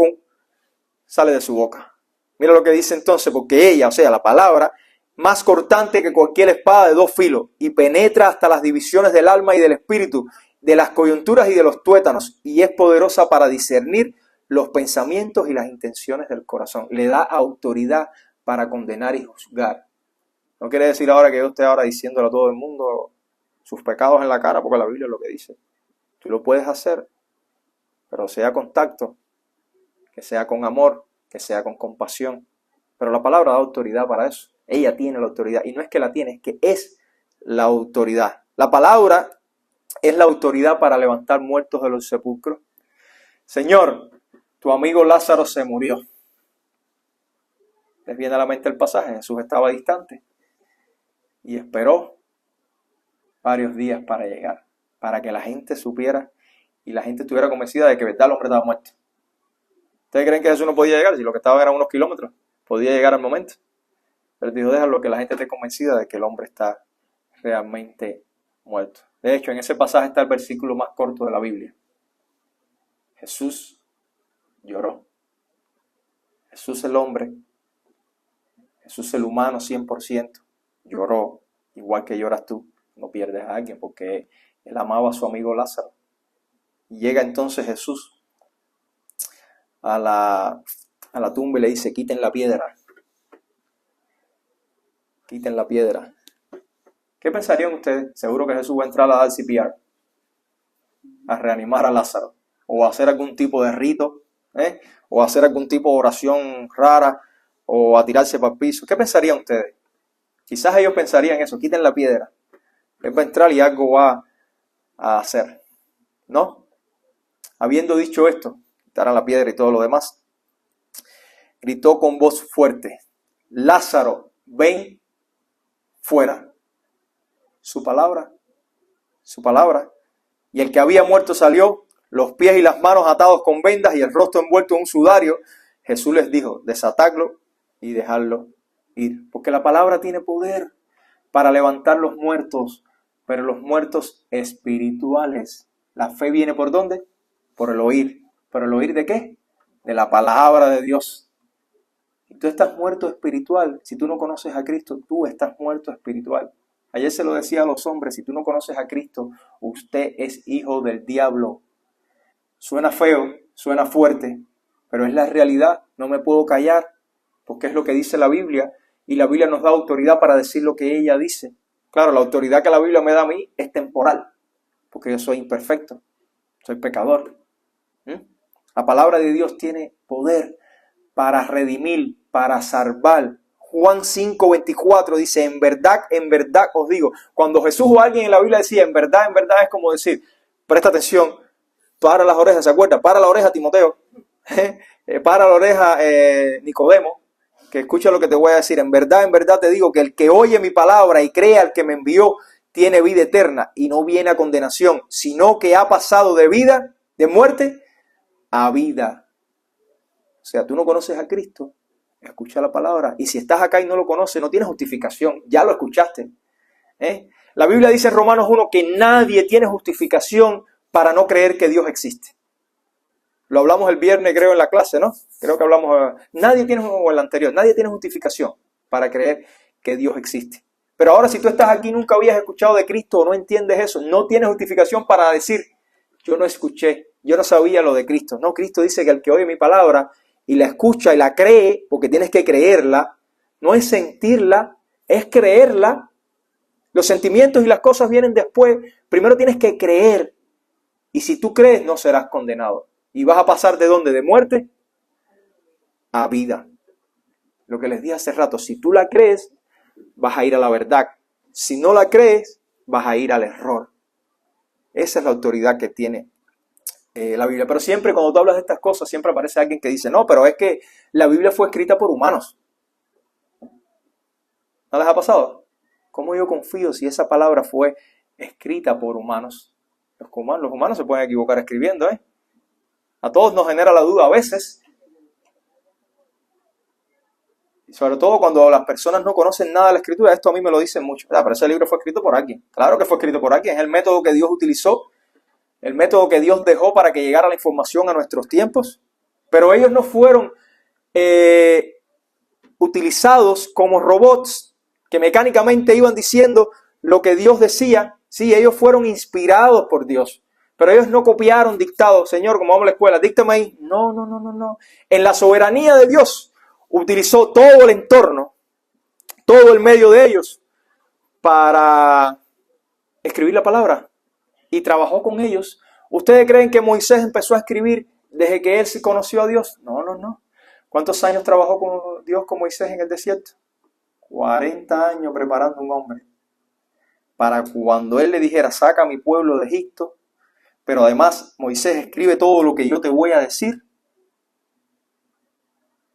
sale de su boca. Mira lo que dice entonces: porque ella, o sea, la palabra, más cortante que cualquier espada de 2 filos, y penetra hasta las divisiones del alma y del espíritu, de las coyunturas y de los tuétanos, y es poderosa para discernir los pensamientos y las intenciones del corazón. Le da autoridad para condenar y juzgar. No quiere decir ahora que yo esté ahora diciéndole a todo el mundo sus pecados en la cara, porque la Biblia es lo que dice. Tú lo puedes hacer, pero sea con tacto, que sea con amor, que sea con compasión. Pero la palabra da autoridad para eso. Ella tiene la autoridad. Y no es que la tiene, es que es la autoridad. La palabra es la autoridad para levantar muertos de los sepulcros. Señor, tu amigo Lázaro se murió. Les viene a la mente el pasaje: Jesús estaba distante y esperó varios días para llegar, para que la gente supiera y la gente estuviera convencida de que verdad el hombre estaba muerto. ¿Ustedes creen que Jesús no podía llegar? Si lo que estaba eran unos kilómetros, podía llegar al momento. Pero Dios deja lo que la gente esté convencida de que el hombre está realmente muerto. De hecho, en ese pasaje está el versículo más corto de la Biblia. Jesús lloró. Jesús el hombre, Jesús el humano 100%, lloró, igual que lloras tú. No pierdes a alguien porque él amaba a su amigo Lázaro. Y llega entonces Jesús a la tumba y le dice, quiten la piedra. Quiten la piedra. ¿Qué pensarían ustedes? Seguro que Jesús va a entrar a dar CPR, a reanimar a Lázaro, o a hacer algún tipo de rito, o a hacer algún tipo de oración rara, o a tirarse para el piso. ¿Qué pensarían ustedes? Quizás ellos pensarían eso, quiten la piedra. Él va a entrar y algo va a hacer. ¿No? Habiendo dicho esto, quitaran la piedra y todo lo demás, gritó con voz fuerte, Lázaro, ven fuera. Su palabra. Y el que había muerto salió, los pies y las manos atados con vendas y el rostro envuelto en un sudario. Jesús les dijo, desatadlo y dejadlo ir. Porque la palabra tiene poder para levantar los muertos, pero los muertos espirituales. La fe viene ¿por dónde? Por el oír. ¿Pero el oír de qué? De la palabra de Dios. Y tú estás muerto espiritual. Si tú no conoces a Cristo, tú estás muerto espiritual. Ayer se lo decía a los hombres, si tú no conoces a Cristo, usted es hijo del diablo. Suena feo, suena fuerte, pero es la realidad. No me puedo callar, porque es lo que dice la Biblia, y la Biblia nos da autoridad para decir lo que ella dice. Claro, la autoridad que la Biblia me da a mí es temporal, porque yo soy imperfecto, soy pecador. La palabra de Dios tiene poder para redimir, para salvar. Juan 5:24 dice, en verdad os digo. Cuando Jesús o alguien en la Biblia decía en verdad es como decir, presta atención, para las orejas, ¿se acuerda? Para la oreja, Timoteo. Para la oreja, Nicodemo, que escucha lo que te voy a decir. En verdad te digo que el que oye mi palabra y cree al que me envió, tiene vida eterna y no viene a condenación, sino que ha pasado de vida, de muerte, a vida. O sea, tú no conoces a Cristo, escucha la palabra. Y si estás acá y no lo conoces, no tienes justificación. Ya lo escuchaste. La Biblia dice en Romanos 1 que nadie tiene justificación para no creer que Dios existe. Lo hablamos el viernes, creo, en la clase, ¿no? Creo que hablamos, o el anterior, nadie tiene justificación para creer que Dios existe. Pero ahora si tú estás aquí y nunca habías escuchado de Cristo o no entiendes eso, no tienes justificación para decir, yo no escuché, yo no sabía lo de Cristo. No, Cristo dice que el que oye mi palabra y la escucha y la cree, porque tienes que creerla, no es sentirla, es creerla. Los sentimientos y las cosas vienen después. Primero tienes que creer. Y si tú crees, no serás condenado. Y vas a pasar ¿de dónde? De muerte a vida. Lo que les dije hace rato, si tú la crees, vas a ir a la verdad. Si no la crees, vas a ir al error. Esa es la autoridad que tiene la Biblia. Pero siempre cuando tú hablas de estas cosas, siempre aparece alguien que dice, no, pero es que la Biblia fue escrita por humanos. ¿No les ha pasado? ¿Cómo yo confío si esa palabra fue escrita por humanos? Los humanos se pueden equivocar escribiendo, A todos nos genera la duda a veces. Y sobre todo cuando las personas no conocen nada de la Escritura. Esto a mí me lo dicen mucho. Pero ese libro fue escrito por alguien. Claro que fue escrito por alguien. Es el método que Dios utilizó. El método que Dios dejó para que llegara la información a nuestros tiempos. Pero ellos no fueron utilizados como robots que mecánicamente iban diciendo lo que Dios decía. Sí, ellos fueron inspirados por Dios. Pero ellos no copiaron dictados. Señor, como vamos a la escuela, díctame ahí. No. En la soberanía de Dios utilizó todo el entorno, todo el medio de ellos para escribir la palabra. Y trabajó con ellos. ¿Ustedes creen que Moisés empezó a escribir desde que él se conoció a Dios? No. ¿Cuántos años trabajó con Dios con Moisés en el desierto? 40 años preparando un hombre. Para cuando él le dijera, saca a mi pueblo de Egipto, pero además Moisés escribe todo lo que yo te voy a decir,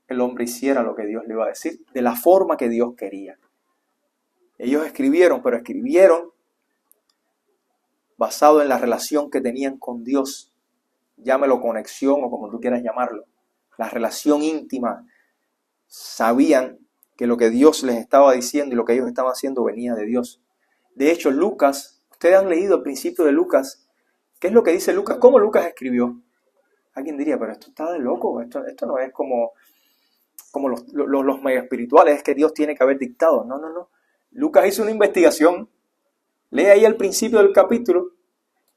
el hombre hiciera lo que Dios le iba a decir, de la forma que Dios quería. Ellos escribieron, pero escribieron basado en la relación que tenían con Dios. Llámelo conexión o como tú quieras llamarlo. La relación íntima. Sabían que lo que Dios les estaba diciendo y lo que ellos estaban haciendo venía de Dios. De hecho, Lucas, ustedes han leído el principio de Lucas. ¿Qué es lo que dice Lucas? ¿Cómo Lucas escribió? Alguien diría, pero esto está de loco, esto no es como los mega espirituales, es que Dios tiene que haber dictado. No. Lucas hizo una investigación, lee ahí el principio del capítulo,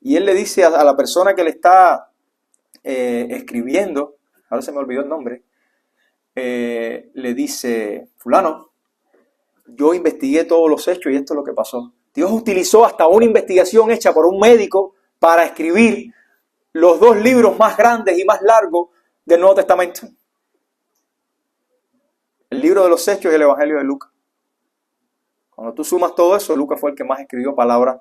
y él le dice a la persona que le está escribiendo, ahora se me olvidó el nombre, le dice, fulano, yo investigué todos los hechos y esto es lo que pasó. Dios utilizó hasta una investigación hecha por un médico para escribir los 2 libros más grandes y más largos del Nuevo Testamento. El libro de los Hechos y el Evangelio de Lucas. Cuando tú sumas todo eso, Lucas fue el que más escribió palabra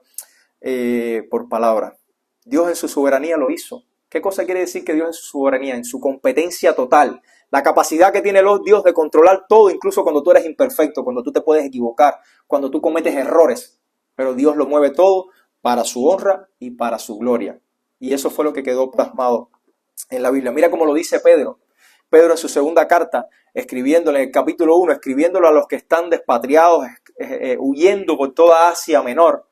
por palabra. Dios en su soberanía lo hizo. ¿Qué cosa quiere decir que Dios en su soberanía? En su competencia total. La capacidad que tiene Dios de controlar todo, incluso cuando tú eres imperfecto, cuando tú te puedes equivocar, cuando tú cometes errores. Pero Dios lo mueve todo para su honra y para su gloria. Y eso fue lo que quedó plasmado en la Biblia. Mira cómo lo dice Pedro. Pedro en su segunda carta, escribiéndole en el capítulo 1, escribiéndolo a los que están despatriados, huyendo por toda Asia Menor,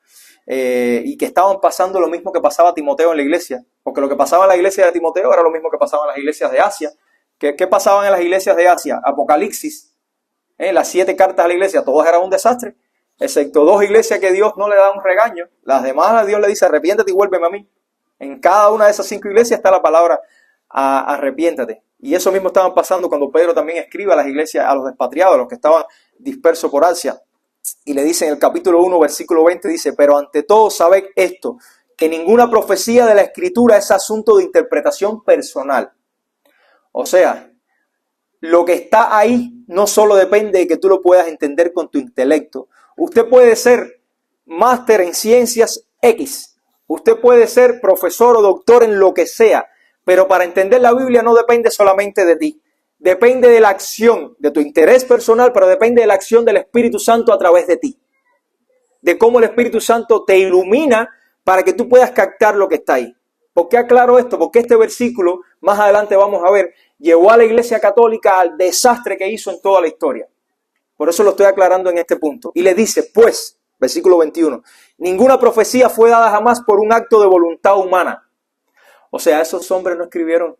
y que estaban pasando lo mismo que pasaba a Timoteo en la iglesia, porque lo que pasaba en la iglesia de Timoteo era lo mismo que pasaba en las iglesias de Asia. ¿Qué pasaban en las iglesias de Asia? Apocalipsis, las 7 cartas a la iglesia, todas eran un desastre, excepto 2 iglesias que Dios no le da un regaño. Las demás Dios le dice, arrepiéntate y vuélveme a mí. En cada una de esas 5 iglesias está la palabra arrepiéntate. Y eso mismo estaban pasando cuando Pedro también escribe a las iglesias, a los despatriados, a los que estaban dispersos por Asia. Y le dice en el capítulo 1, versículo 20, dice, pero ante todo sabed esto, que ninguna profecía de la Escritura es asunto de interpretación personal. O sea, lo que está ahí no solo depende de que tú lo puedas entender con tu intelecto. Usted puede ser máster en ciencias X. Usted puede ser profesor o doctor en lo que sea. Pero para entender la Biblia no depende solamente de ti. Depende de la acción, de tu interés personal, pero depende de la acción del Espíritu Santo a través de ti. De cómo el Espíritu Santo te ilumina para que tú puedas captar lo que está ahí. ¿Por qué aclaro esto? Porque este versículo, más adelante vamos a ver, llevó a la Iglesia Católica al desastre que hizo en toda la historia. Por eso lo estoy aclarando en este punto. Y le dice, pues, versículo 21, ninguna profecía fue dada jamás por un acto de voluntad humana. O sea, esos hombres no escribieron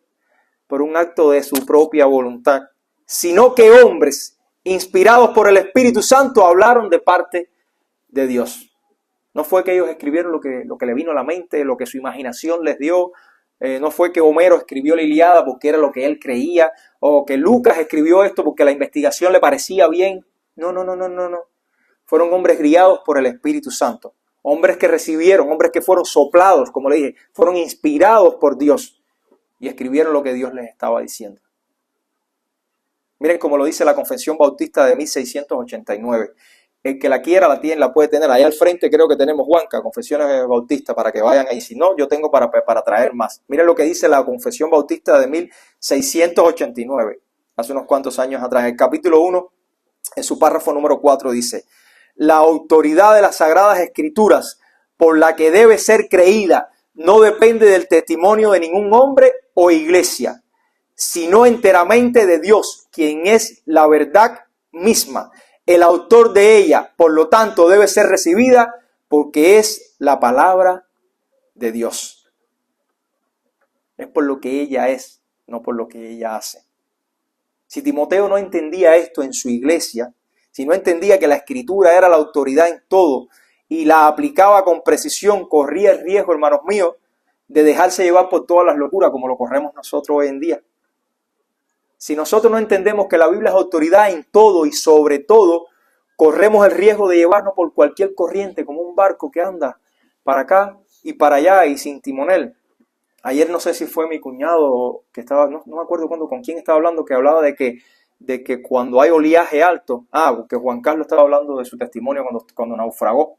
por un acto de su propia voluntad, sino que hombres inspirados por el Espíritu Santo hablaron de parte de Dios. No fue que ellos escribieron lo que le vino a la mente, lo que su imaginación les dio. No fue que Homero escribió la Ilíada porque era lo que él creía, o que Lucas escribió esto porque la investigación le parecía bien. No. Fueron hombres guiados por el Espíritu Santo. Hombres que recibieron, hombres que fueron soplados, como le dije, fueron inspirados por Dios y escribieron lo que Dios les estaba diciendo. Miren cómo lo dice la Confesión Bautista de 1689. El que la quiera la puede tener. Ahí al frente creo que tenemos Juanca, Confesiones Bautistas, para que vayan ahí. Si no, yo tengo para traer más. Miren lo que dice la Confesión Bautista de 1689, hace unos cuantos años atrás. El capítulo 1, en su párrafo número 4 dice: la autoridad de las Sagradas Escrituras, por la que debe ser creída, no depende del testimonio de ningún hombre o iglesia, sino enteramente de Dios, quien es la verdad misma, el autor de ella. Por lo tanto, debe ser recibida porque es la palabra de Dios. Es por lo que ella es, no por lo que ella hace. Si Timoteo no entendía esto en su iglesia, si no entendía que la Escritura era la autoridad en todo y la aplicaba con precisión, corría el riesgo, hermanos míos, de dejarse llevar por todas las locuras como lo corremos nosotros hoy en día. Si nosotros no entendemos que la Biblia es autoridad en todo y sobre todo, corremos el riesgo de llevarnos por cualquier corriente, como un barco que anda para acá y para allá y sin timonel. Ayer no sé si fue mi cuñado que estaba, no me acuerdo con quién estaba hablando, que hablaba de que cuando hay oleaje alto, porque Juan Carlos estaba hablando de su testimonio cuando naufragó,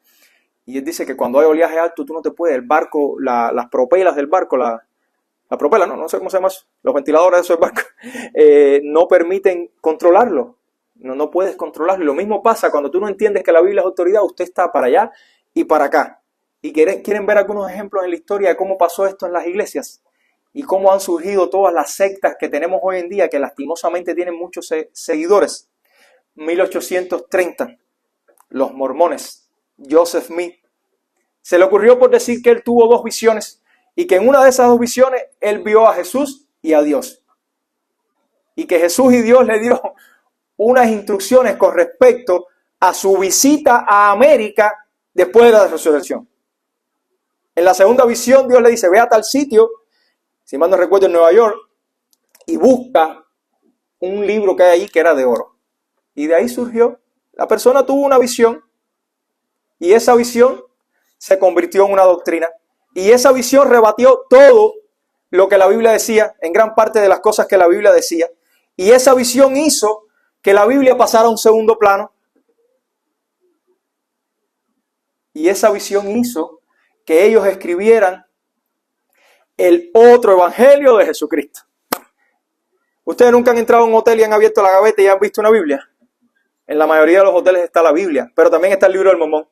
y él dice que cuando hay oleaje alto tú no te puedes, el barco, las propelas del barco, la propela, no sé cómo se llama eso, los ventiladores de esos barcos, no permiten controlarlo, no puedes controlarlo. Y lo mismo pasa cuando tú no entiendes que la Biblia es autoridad, usted está para allá y para acá. Y quieren ver algunos ejemplos en la historia de cómo pasó esto en las iglesias y cómo han surgido todas las sectas que tenemos hoy en día, que lastimosamente tienen muchos seguidores. 1830, los mormones, Joseph Smith, se le ocurrió por decir que él tuvo dos visiones y que en una de esas dos visiones él vio a Jesús y a Dios. Y que Jesús y Dios le dio unas instrucciones con respecto a su visita a América después de la resurrección. En la segunda visión Dios le dice, ve a tal sitio, si mal no recuerdo en Nueva York, y busca un libro que hay ahí que era de oro. Y de ahí surgió, la persona tuvo una visión y esa visión se convirtió en una doctrina. Y esa visión rebatió todo lo que la Biblia decía, en gran parte de las cosas que la Biblia decía. Y esa visión hizo que la Biblia pasara a un segundo plano. Y esa visión hizo que ellos escribieran el otro evangelio de Jesucristo. ¿Ustedes nunca han entrado a un hotel y han abierto la gaveta y han visto una Biblia? En la mayoría de los hoteles está la Biblia, pero también está el libro del Mormón.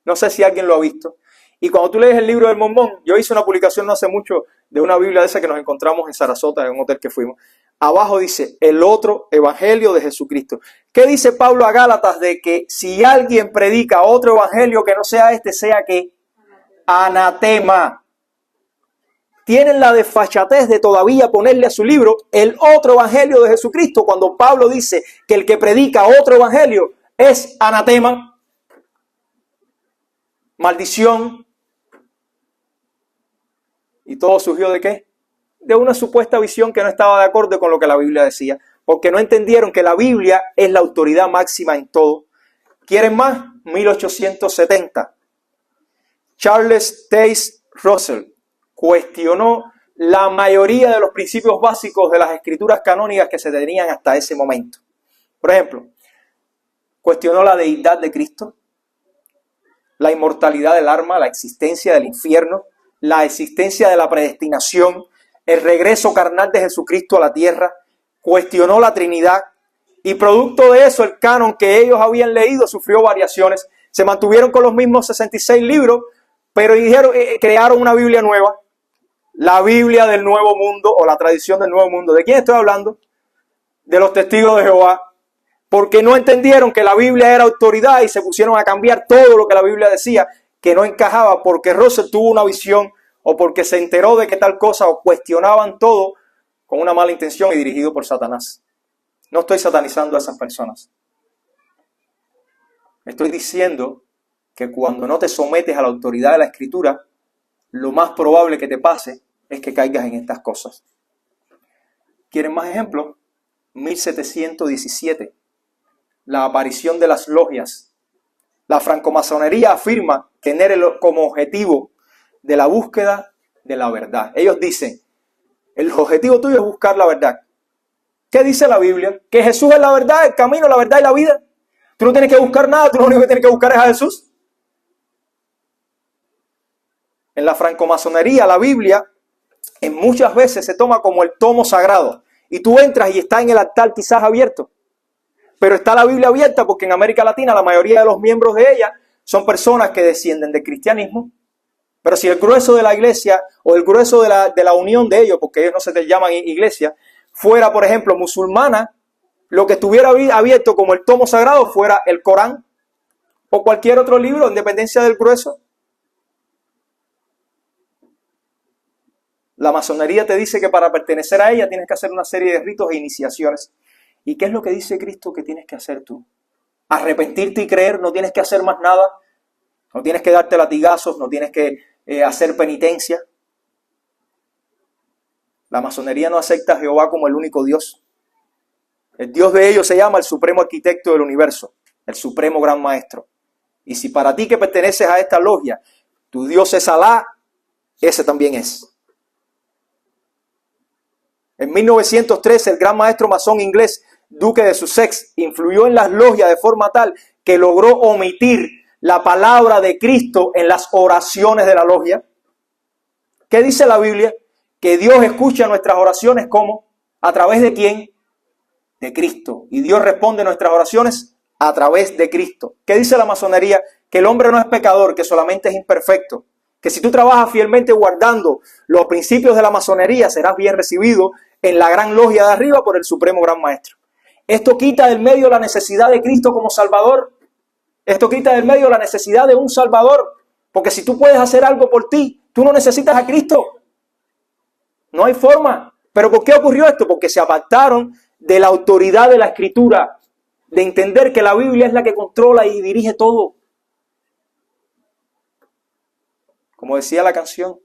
No sé si alguien lo ha visto. Y cuando tú lees el libro del Mormón, yo hice una publicación no hace mucho de una Biblia de esa que nos encontramos en Sarasota, en un hotel que fuimos. Abajo dice, el otro evangelio de Jesucristo. ¿Qué dice Pablo a Gálatas? De que si alguien predica otro evangelio que no sea este, sea que anatema. Tienen la desfachatez de todavía ponerle a su libro el otro evangelio de Jesucristo, cuando Pablo dice que el que predica otro evangelio es anatema, maldición. ¿Y todo surgió de qué? De una supuesta visión que no estaba de acuerdo con lo que la Biblia decía, porque no entendieron que la Biblia es la autoridad máxima en todo. ¿Quieren más? 1870. Charles Taze Russell cuestionó la mayoría de los principios básicos de las escrituras canónicas que se tenían hasta ese momento. Por ejemplo, cuestionó la deidad de Cristo, la inmortalidad del alma, la existencia del infierno, la existencia de la predestinación, el regreso carnal de Jesucristo a la tierra, cuestionó la Trinidad y producto de eso el canon que ellos habían leído sufrió variaciones. Se mantuvieron con los mismos 66 libros, pero crearon una Biblia nueva, la Biblia del Nuevo Mundo o la tradición del Nuevo Mundo. ¿De quién estoy hablando? De los testigos de Jehová, porque no entendieron que la Biblia era autoridad y se pusieron a cambiar todo lo que la Biblia decía, que no encajaba porque Russell tuvo una visión o porque se enteró de que tal cosa, o cuestionaban todo con una mala intención y dirigido por Satanás. No estoy satanizando a esas personas. Estoy diciendo que cuando no te sometes a la autoridad de la Escritura, lo más probable que te pase es que caigas en estas cosas. ¿Quieren más ejemplos? 1717, la aparición de las logias. La francomasonería afirma tener como objetivo de la búsqueda de la verdad. Ellos dicen, el objetivo tuyo es buscar la verdad. ¿Qué dice la Biblia? Que Jesús es la verdad, el camino, la verdad y la vida. Tú no tienes que buscar nada, tú lo único que tienes que buscar es a Jesús. En la francomasonería, la Biblia en muchas veces se toma como el tomo sagrado. Y tú entras y está en el altar quizás abierto. Pero está la Biblia abierta porque en América Latina la mayoría de los miembros de ella son personas que descienden del cristianismo. Pero si el grueso de la iglesia o el grueso de la unión de ellos, porque ellos no se te llaman iglesia, fuera, por ejemplo, musulmana, lo que estuviera abierto como el tomo sagrado fuera el Corán o cualquier otro libro en dependencia del grueso. La masonería te dice que para pertenecer a ella tienes que hacer una serie de ritos e iniciaciones. ¿Y qué es lo que dice Cristo que tienes que hacer tú? Arrepentirte y creer, no tienes que hacer más nada. No tienes que darte latigazos, no tienes que hacer penitencia. La masonería no acepta a Jehová como el único Dios. El Dios de ellos se llama el supremo arquitecto del universo, el supremo gran maestro. Y si para ti que perteneces a esta logia, tu Dios es Alá, ese también es. En 1913, el gran maestro masón inglés, duque de Sussex, influyó en las logias de forma tal que logró omitir la palabra de Cristo en las oraciones de la logia. ¿Qué dice la Biblia? Que Dios escucha nuestras oraciones, ¿cómo? ¿A través de quién? De Cristo. Y Dios responde nuestras oraciones a través de Cristo. ¿Qué dice la masonería? Que el hombre no es pecador, que solamente es imperfecto. Que si tú trabajas fielmente guardando los principios de la masonería, serás bien recibido en la gran logia de arriba por el supremo gran maestro. Esto quita del medio la necesidad de Cristo como Salvador. Esto quita del medio la necesidad de un Salvador. Porque si tú puedes hacer algo por ti, tú no necesitas a Cristo. No hay forma. ¿Pero por qué ocurrió esto? Porque se apartaron de la autoridad de la Escritura, de entender que la Biblia es la que controla y dirige todo. Como decía la canción,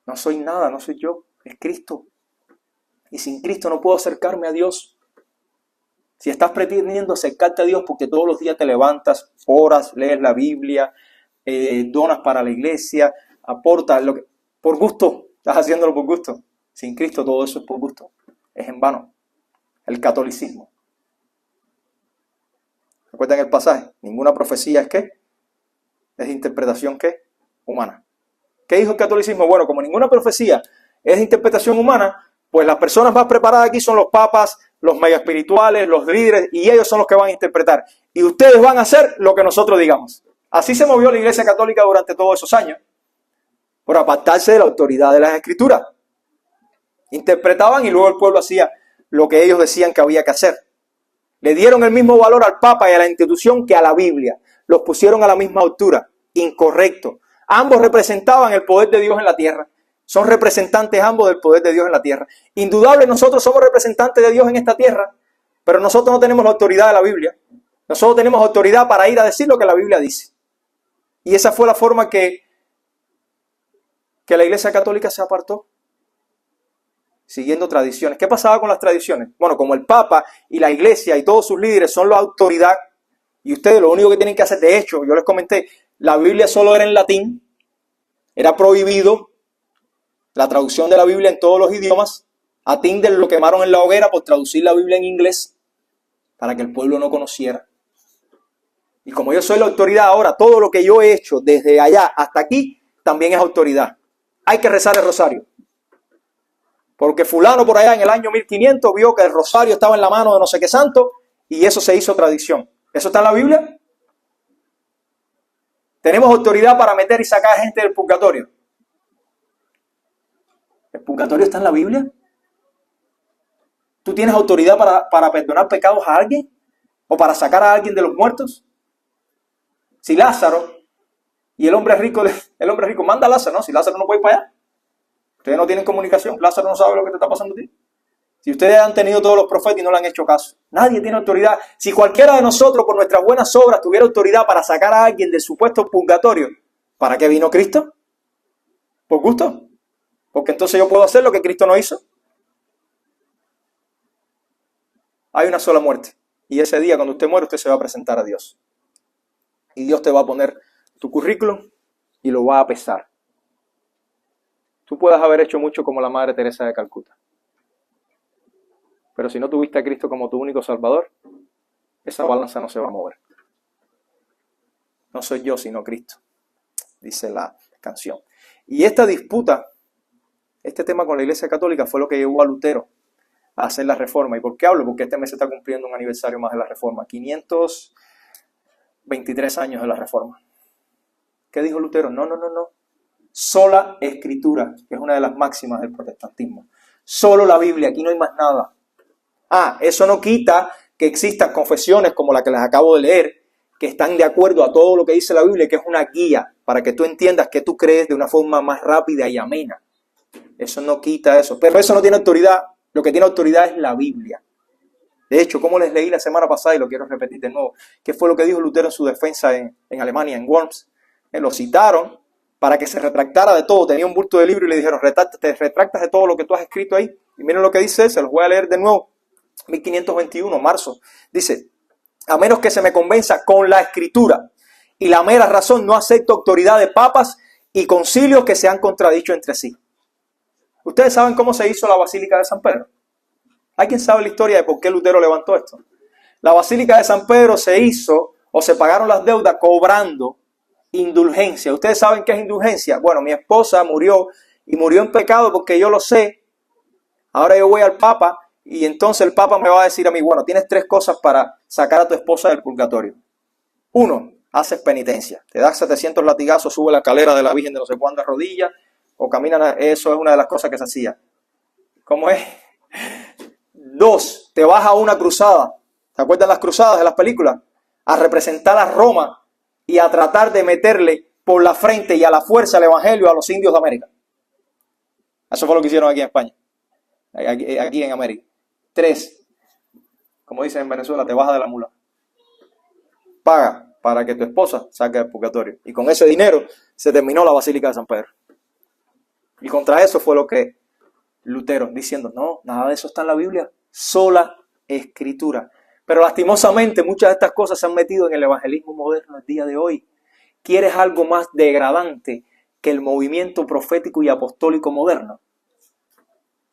no soy nada, no soy yo, es Cristo. Y sin Cristo no puedo acercarme a Dios. Si estás pretendiendo acercarte a Dios porque todos los días te levantas, oras, lees la Biblia, donas para la iglesia, aportas, por gusto, estás haciéndolo por gusto. Sin Cristo todo eso es por gusto, es en vano. El catolicismo. ¿Recuerdan el pasaje? Ninguna profecía es ¿qué? Es interpretación ¿qué? Humana. ¿Qué dijo el catolicismo? Bueno, como ninguna profecía es de interpretación humana, pues las personas más preparadas aquí son los papas, los mega espirituales, los líderes, y ellos son los que van a interpretar. Y ustedes van a hacer lo que nosotros digamos. Así se movió la Iglesia Católica durante todos esos años, por apartarse de la autoridad de las Escrituras. Interpretaban y luego el pueblo hacía lo que ellos decían que había que hacer. Le dieron el mismo valor al Papa y a la institución que a la Biblia. Los pusieron a la misma altura. Incorrecto. Ambos representaban el poder de Dios en la tierra. Son representantes ambos del poder de Dios en la tierra. Indudable, nosotros somos representantes de Dios en esta tierra, pero nosotros no tenemos la autoridad de la Biblia. Nosotros tenemos autoridad para ir a decir lo que la Biblia dice. Y esa fue la forma que la Iglesia Católica se apartó, siguiendo tradiciones. ¿Qué pasaba con las tradiciones? Bueno, como el Papa y la Iglesia y todos sus líderes son la autoridad, y ustedes lo único que tienen que hacer, de hecho, yo les comenté, la Biblia solo era en latín, era prohibido la traducción de la Biblia en todos los idiomas. A Tyndale lo quemaron en la hoguera por traducir la Biblia en inglés, para que el pueblo no conociera. Y como yo soy la autoridad ahora, todo lo que yo he hecho desde allá hasta aquí, también es autoridad. Hay que rezar el rosario. Porque fulano por allá en el año 1500 vio que el rosario estaba en la mano de no sé qué santo y eso se hizo tradición. ¿Eso está en la Biblia? ¿Tenemos autoridad para meter y sacar gente del purgatorio? ¿El purgatorio está en la Biblia? ¿Tú tienes autoridad para perdonar pecados a alguien? ¿O para sacar a alguien de los muertos? Si Lázaro y el hombre rico manda a Lázaro, ¿no? Si Lázaro no puede ir para allá. Ustedes no tienen comunicación. Lázaro no sabe lo que te está pasando a ti. Si ustedes han tenido todos los profetas y no le han hecho caso. Nadie tiene autoridad. Si cualquiera de nosotros, por nuestras buenas obras, tuviera autoridad para sacar a alguien del supuesto purgatorio, ¿para qué vino Cristo? ¿Por gusto? Porque entonces yo puedo hacer lo que Cristo no hizo. Hay una sola muerte. Y ese día, cuando usted muere, usted se va a presentar a Dios. Y Dios te va a poner tu currículum y lo va a pesar. Tú puedes haber hecho mucho como la Madre Teresa de Calcuta. Pero si no tuviste a Cristo como tu único Salvador, esa balanza no se va a mover. No soy yo, sino Cristo, dice la canción. Y esta disputa, este tema con la Iglesia Católica fue lo que llevó a Lutero a hacer la Reforma. ¿Y por qué hablo? Porque este mes se está cumpliendo un aniversario más de la Reforma. 523 años de la Reforma. ¿Qué dijo Lutero? No. Sola Escritura, que es una de las máximas del protestantismo. Solo la Biblia, aquí no hay más nada. Eso no quita que existan confesiones como la que les acabo de leer, que están de acuerdo a todo lo que dice la Biblia, que es una guía para que tú entiendas que tú crees de una forma más rápida y amena. Eso no quita eso, pero eso no tiene autoridad. Lo que tiene autoridad es la Biblia. De hecho, como les leí la semana pasada, y lo quiero repetir de nuevo, ¿qué fue lo que dijo Lutero en su defensa en Alemania, en Worms? Lo citaron para que se retractara de todo. Tenía un bulto de libro y le dijeron, te retractas de todo lo que tú has escrito ahí. Y miren lo que dice él, se los voy a leer de nuevo. 1521, marzo. Dice, a menos que se me convenza con la Escritura y la mera razón, no acepto autoridad de papas y concilios que se han contradicho entre sí. ¿Ustedes saben cómo se hizo la Basílica de San Pedro? ¿Alguien sabe la historia de por qué Lutero levantó esto? La Basílica de San Pedro se hizo, o se pagaron las deudas cobrando indulgencia. ¿Ustedes saben qué es indulgencia? Bueno, mi esposa murió y murió en pecado porque yo lo sé. Ahora yo voy al Papa y entonces el Papa me va a decir a mí, bueno, tienes 3 cosas para sacar a tu esposa del purgatorio. 1, haces penitencia. Te das 700 latigazos, sube la escalera de la Virgen de no sé cuántas rodillas o caminan. Eso es una de las cosas que se hacía. ¿Cómo es? 2, te vas a una cruzada ¿Se acuerdan las cruzadas de las películas? A representar a Roma y a tratar de meterle por la frente y a la fuerza el evangelio a los indios de América. Eso fue lo que hicieron aquí en España, aquí en América. 3, como dicen en Venezuela, te baja de la mula. Paga para que tu esposa saque del purgatorio. Y con ese dinero se terminó la Basílica de San Pedro. Y contra eso fue lo que Lutero, diciendo, no, nada de eso está en la Biblia, sola escritura. Pero lastimosamente muchas de estas cosas se han metido en el evangelismo moderno el día de hoy. ¿Quieres algo más degradante que el movimiento profético y apostólico moderno?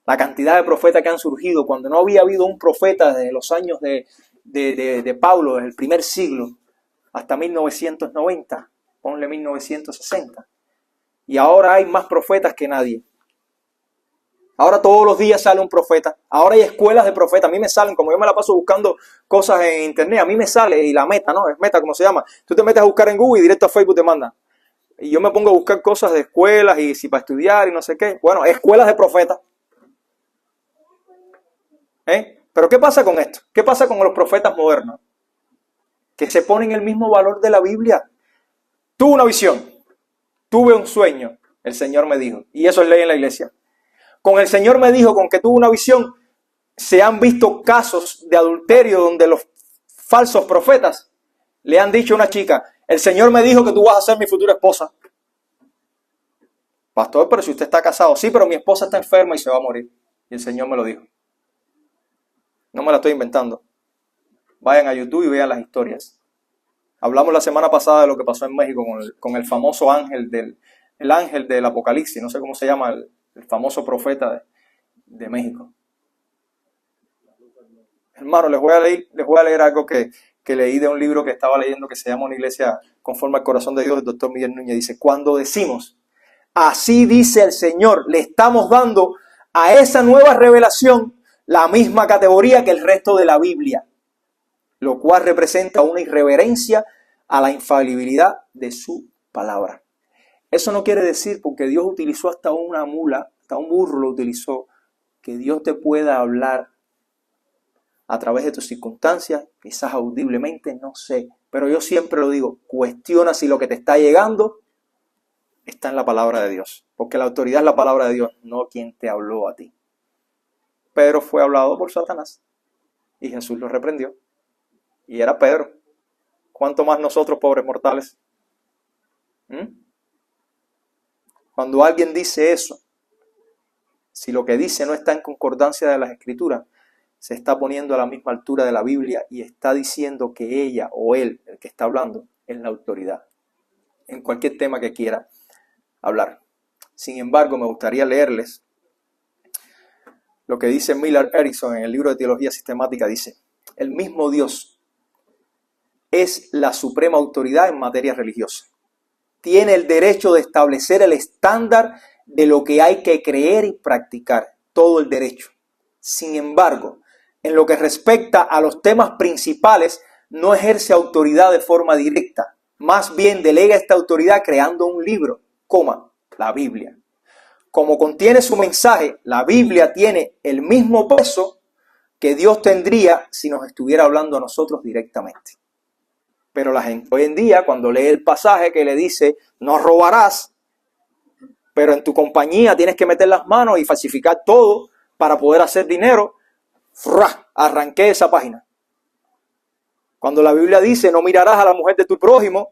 La cantidad de profetas que han surgido cuando no había habido un profeta desde los años de Pablo, desde el primer siglo, hasta 1990, ponle 1960. Y ahora hay más profetas que nadie. Ahora todos los días sale un profeta. Ahora hay escuelas de profetas. A mí me salen, como yo me la paso buscando cosas en internet, a mí me sale, y la Meta, ¿no? Es Meta, ¿cómo se llama? Tú te metes a buscar en Google y directo a Facebook te mandan. Y yo me pongo a buscar cosas de escuelas y si para estudiar y no sé qué. Bueno, escuelas de profetas. Pero ¿qué pasa con esto? ¿Qué pasa con los profetas modernos? Que se ponen el mismo valor de la Biblia. Tuve una visión, tuve un sueño, el Señor me dijo. Y eso es ley en la iglesia. Con el Señor me dijo, con que tuve una visión, se han visto casos de adulterio donde los falsos profetas le han dicho a una chica, el Señor me dijo que tú vas a ser mi futura esposa. Pastor, pero si usted está casado, sí, pero mi esposa está enferma y se va a morir. Y el Señor me lo dijo. No me la estoy inventando. Vayan a YouTube y vean las historias. Hablamos la semana pasada de lo que pasó en México con el famoso ángel del Apocalipsis, no sé cómo se llama, el famoso profeta de México. Hermano, les voy a leer algo que leí de un libro que estaba leyendo que se llama Una iglesia conforme al corazón de Dios, del doctor Miguel Núñez. Dice, cuando decimos, así dice el Señor, le estamos dando a esa nueva revelación la misma categoría que el resto de la Biblia, lo cual representa una irreverencia a la infalibilidad de su palabra. Eso no quiere decir, porque Dios utilizó hasta una mula, hasta un burro lo utilizó, que Dios te pueda hablar a través de tus circunstancias, quizás audiblemente, no sé. Pero yo siempre lo digo, cuestiona si lo que te está llegando está en la palabra de Dios. Porque la autoridad es la palabra de Dios, no quien te habló a ti. Pedro fue hablado por Satanás y Jesús lo reprendió. Y era Pedro. ¿Cuánto más nosotros, pobres mortales? Cuando alguien dice eso, si lo que dice no está en concordancia de las Escrituras, se está poniendo a la misma altura de la Biblia y está diciendo que ella o él, el que está hablando, es la autoridad en cualquier tema que quiera hablar. Sin embargo, me gustaría leerles lo que dice Millard Erickson en el libro de Teología Sistemática. Dice, el mismo Dios es la suprema autoridad en materia religiosa. Tiene el derecho de establecer el estándar de lo que hay que creer y practicar. Todo el derecho. Sin embargo, en lo que respecta a los temas principales, no ejerce autoridad de forma directa. Más bien delega esta autoridad creando un libro, la Biblia. Como contiene su mensaje, la Biblia tiene el mismo peso que Dios tendría si nos estuviera hablando a nosotros directamente. Pero la gente hoy en día, cuando lee el pasaje que le dice, no robarás, pero en tu compañía tienes que meter las manos y falsificar todo para poder hacer dinero, arranqué esa página. Cuando la Biblia dice, no mirarás a la mujer de tu prójimo,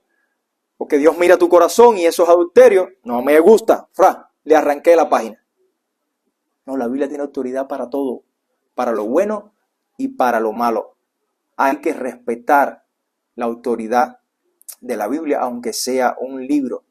porque Dios mira tu corazón y eso es adulterio, no me gusta, le arranqué la página. No, la Biblia tiene autoridad para todo, para lo bueno y para lo malo. Hay que respetar la autoridad de la Biblia, aunque sea un libro.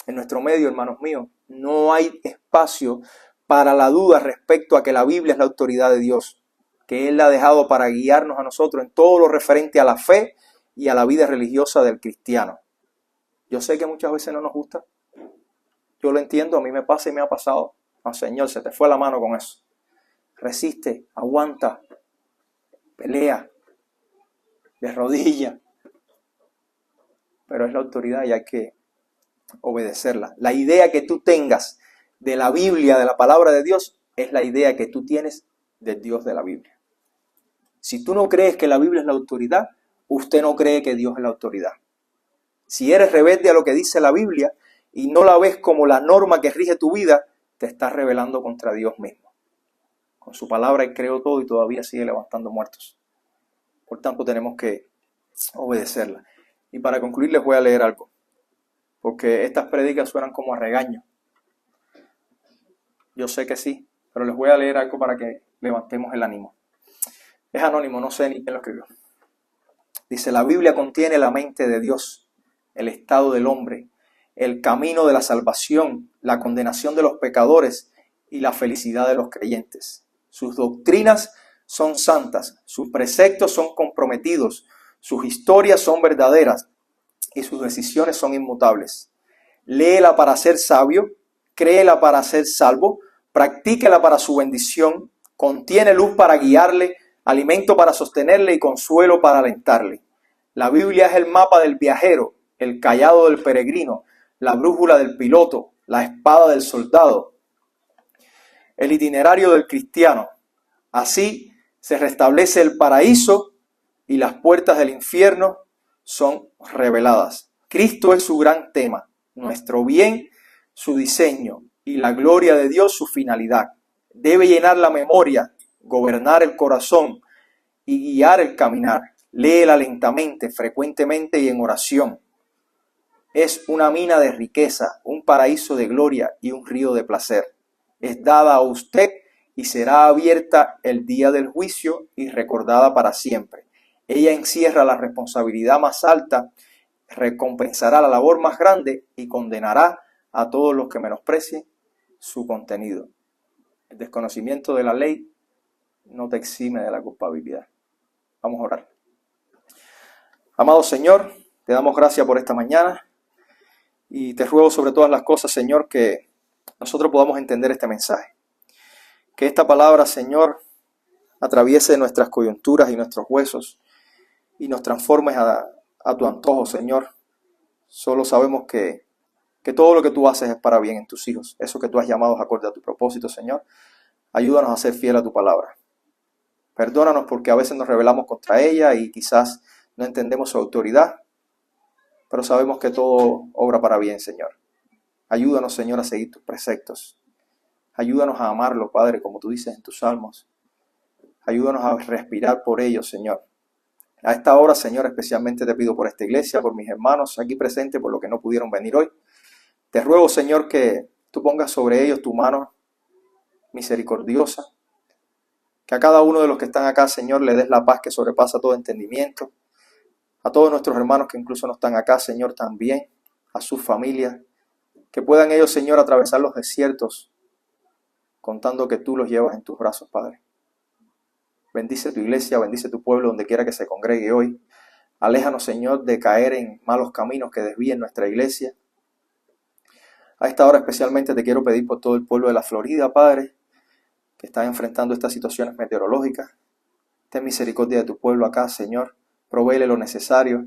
En nuestro medio, hermanos míos, no hay espacio para la duda respecto a que la Biblia es la autoridad de Dios, que Él la ha dejado para guiarnos a nosotros en todo lo referente a la fe y a la vida religiosa del cristiano. Yo sé que muchas veces no nos gusta. Yo lo entiendo, a mí me pasa y me ha pasado. No, Señor, se te fue la mano con eso. Resiste, aguanta, pelea, de rodillas. Pero es la autoridad y hay que obedecerla. La idea que tú tengas de la Biblia, de la palabra de Dios, es la idea que tú tienes del Dios de la Biblia. Si tú no crees que la Biblia es la autoridad, usted no cree que Dios es la autoridad. Si eres rebelde a lo que dice la Biblia y no la ves como la norma que rige tu vida, te estás rebelando contra Dios mismo. Con su palabra Él creó todo y todavía sigue levantando muertos. Por tanto, tenemos que obedecerla. Y para concluir les voy a leer algo, porque estas prédicas suenan como a regaño. Yo sé que sí, pero les voy a leer algo para que levantemos el ánimo. Es anónimo, no sé ni quién lo escribió. Dice: la Biblia contiene la mente de Dios, el estado del hombre, el camino de la salvación, la condenación de los pecadores y la felicidad de los creyentes. Sus doctrinas son santas, sus preceptos son comprometidos, sus historias son verdaderas y sus decisiones son inmutables. Léela para ser sabio, créela para ser salvo, practíquela para su bendición, contiene luz para guiarle, alimento para sostenerle y consuelo para alentarle. La Biblia es el mapa del viajero, el cayado del peregrino, la brújula del piloto, la espada del soldado, el itinerario del cristiano. Así se restablece el paraíso y las puertas del infierno son reveladas. Cristo es su gran tema, nuestro bien, su diseño y la gloria de Dios su finalidad. Debe llenar la memoria, gobernar el corazón y guiar el caminar. Léela lentamente, frecuentemente y en oración. Es una mina de riqueza, un paraíso de gloria y un río de placer. Es dada a usted y será abierta el día del juicio y recordada para siempre. Ella encierra la responsabilidad más alta, recompensará la labor más grande y condenará a todos los que menosprecien su contenido. El desconocimiento de la ley no te exime de la culpabilidad. Vamos a orar. Amado Señor, te damos gracias por esta mañana y te ruego sobre todas las cosas, Señor, que nosotros podamos entender este mensaje. Que esta palabra, Señor, atraviese nuestras coyunturas y nuestros huesos y nos transformes a tu antojo, Señor. Solo sabemos que todo lo que tú haces es para bien en tus hijos. Eso que tú has llamado acorde a tu propósito, Señor. Ayúdanos a ser fiel a tu palabra. Perdónanos porque a veces nos rebelamos contra ella y quizás no entendemos su autoridad, pero sabemos que todo obra para bien, Señor. Ayúdanos, Señor, a seguir tus preceptos. Ayúdanos a amarlo, Padre, como tú dices en tus salmos. Ayúdanos a respirar por ellos, Señor. A esta hora, Señor, especialmente te pido por esta iglesia, por mis hermanos aquí presentes, por los que no pudieron venir hoy. Te ruego, Señor, que tú pongas sobre ellos tu mano misericordiosa. Que a cada uno de los que están acá, Señor, le des la paz que sobrepasa todo entendimiento. A todos nuestros hermanos que incluso no están acá, Señor, también. A sus familias. Que puedan ellos, Señor, atravesar los desiertos, contando que tú los llevas en tus brazos, Padre. Bendice tu iglesia, bendice tu pueblo donde quiera que se congregue hoy. Aléjanos, Señor, de caer en malos caminos que desvíen nuestra iglesia. A esta hora especialmente te quiero pedir por todo el pueblo de la Florida, Padre, que están enfrentando estas situaciones meteorológicas. Ten misericordia de tu pueblo acá, Señor. Provéele lo necesario.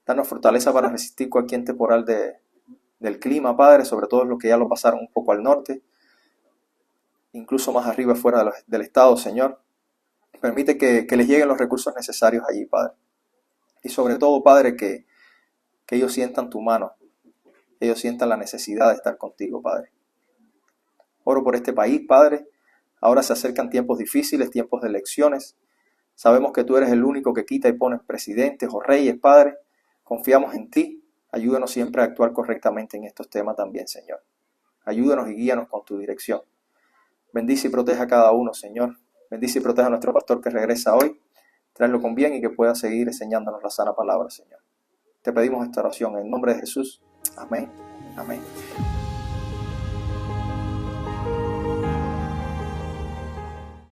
Danos fortaleza para resistir cualquier temporal del clima, Padre, sobre todo los que ya lo pasaron un poco al norte, incluso más arriba fuera del estado, Señor. Permite que les lleguen los recursos necesarios allí, Padre. Y sobre todo, Padre, que ellos sientan tu mano, que ellos sientan la necesidad de estar contigo, Padre. Oro por este país, Padre. Ahora se acercan tiempos difíciles, tiempos de elecciones. Sabemos que tú eres el único que quita y pones presidentes o reyes, Padre. Confiamos en ti. Ayúdanos siempre a actuar correctamente en estos temas también, Señor. Ayúdanos y guíanos con tu dirección. Bendice y protege a cada uno, Señor. Bendice y protege a nuestro pastor que regresa hoy. Tráelo con bien y que pueda seguir enseñándonos la sana palabra, Señor. Te pedimos esta oración en nombre de Jesús. Amén. Amén.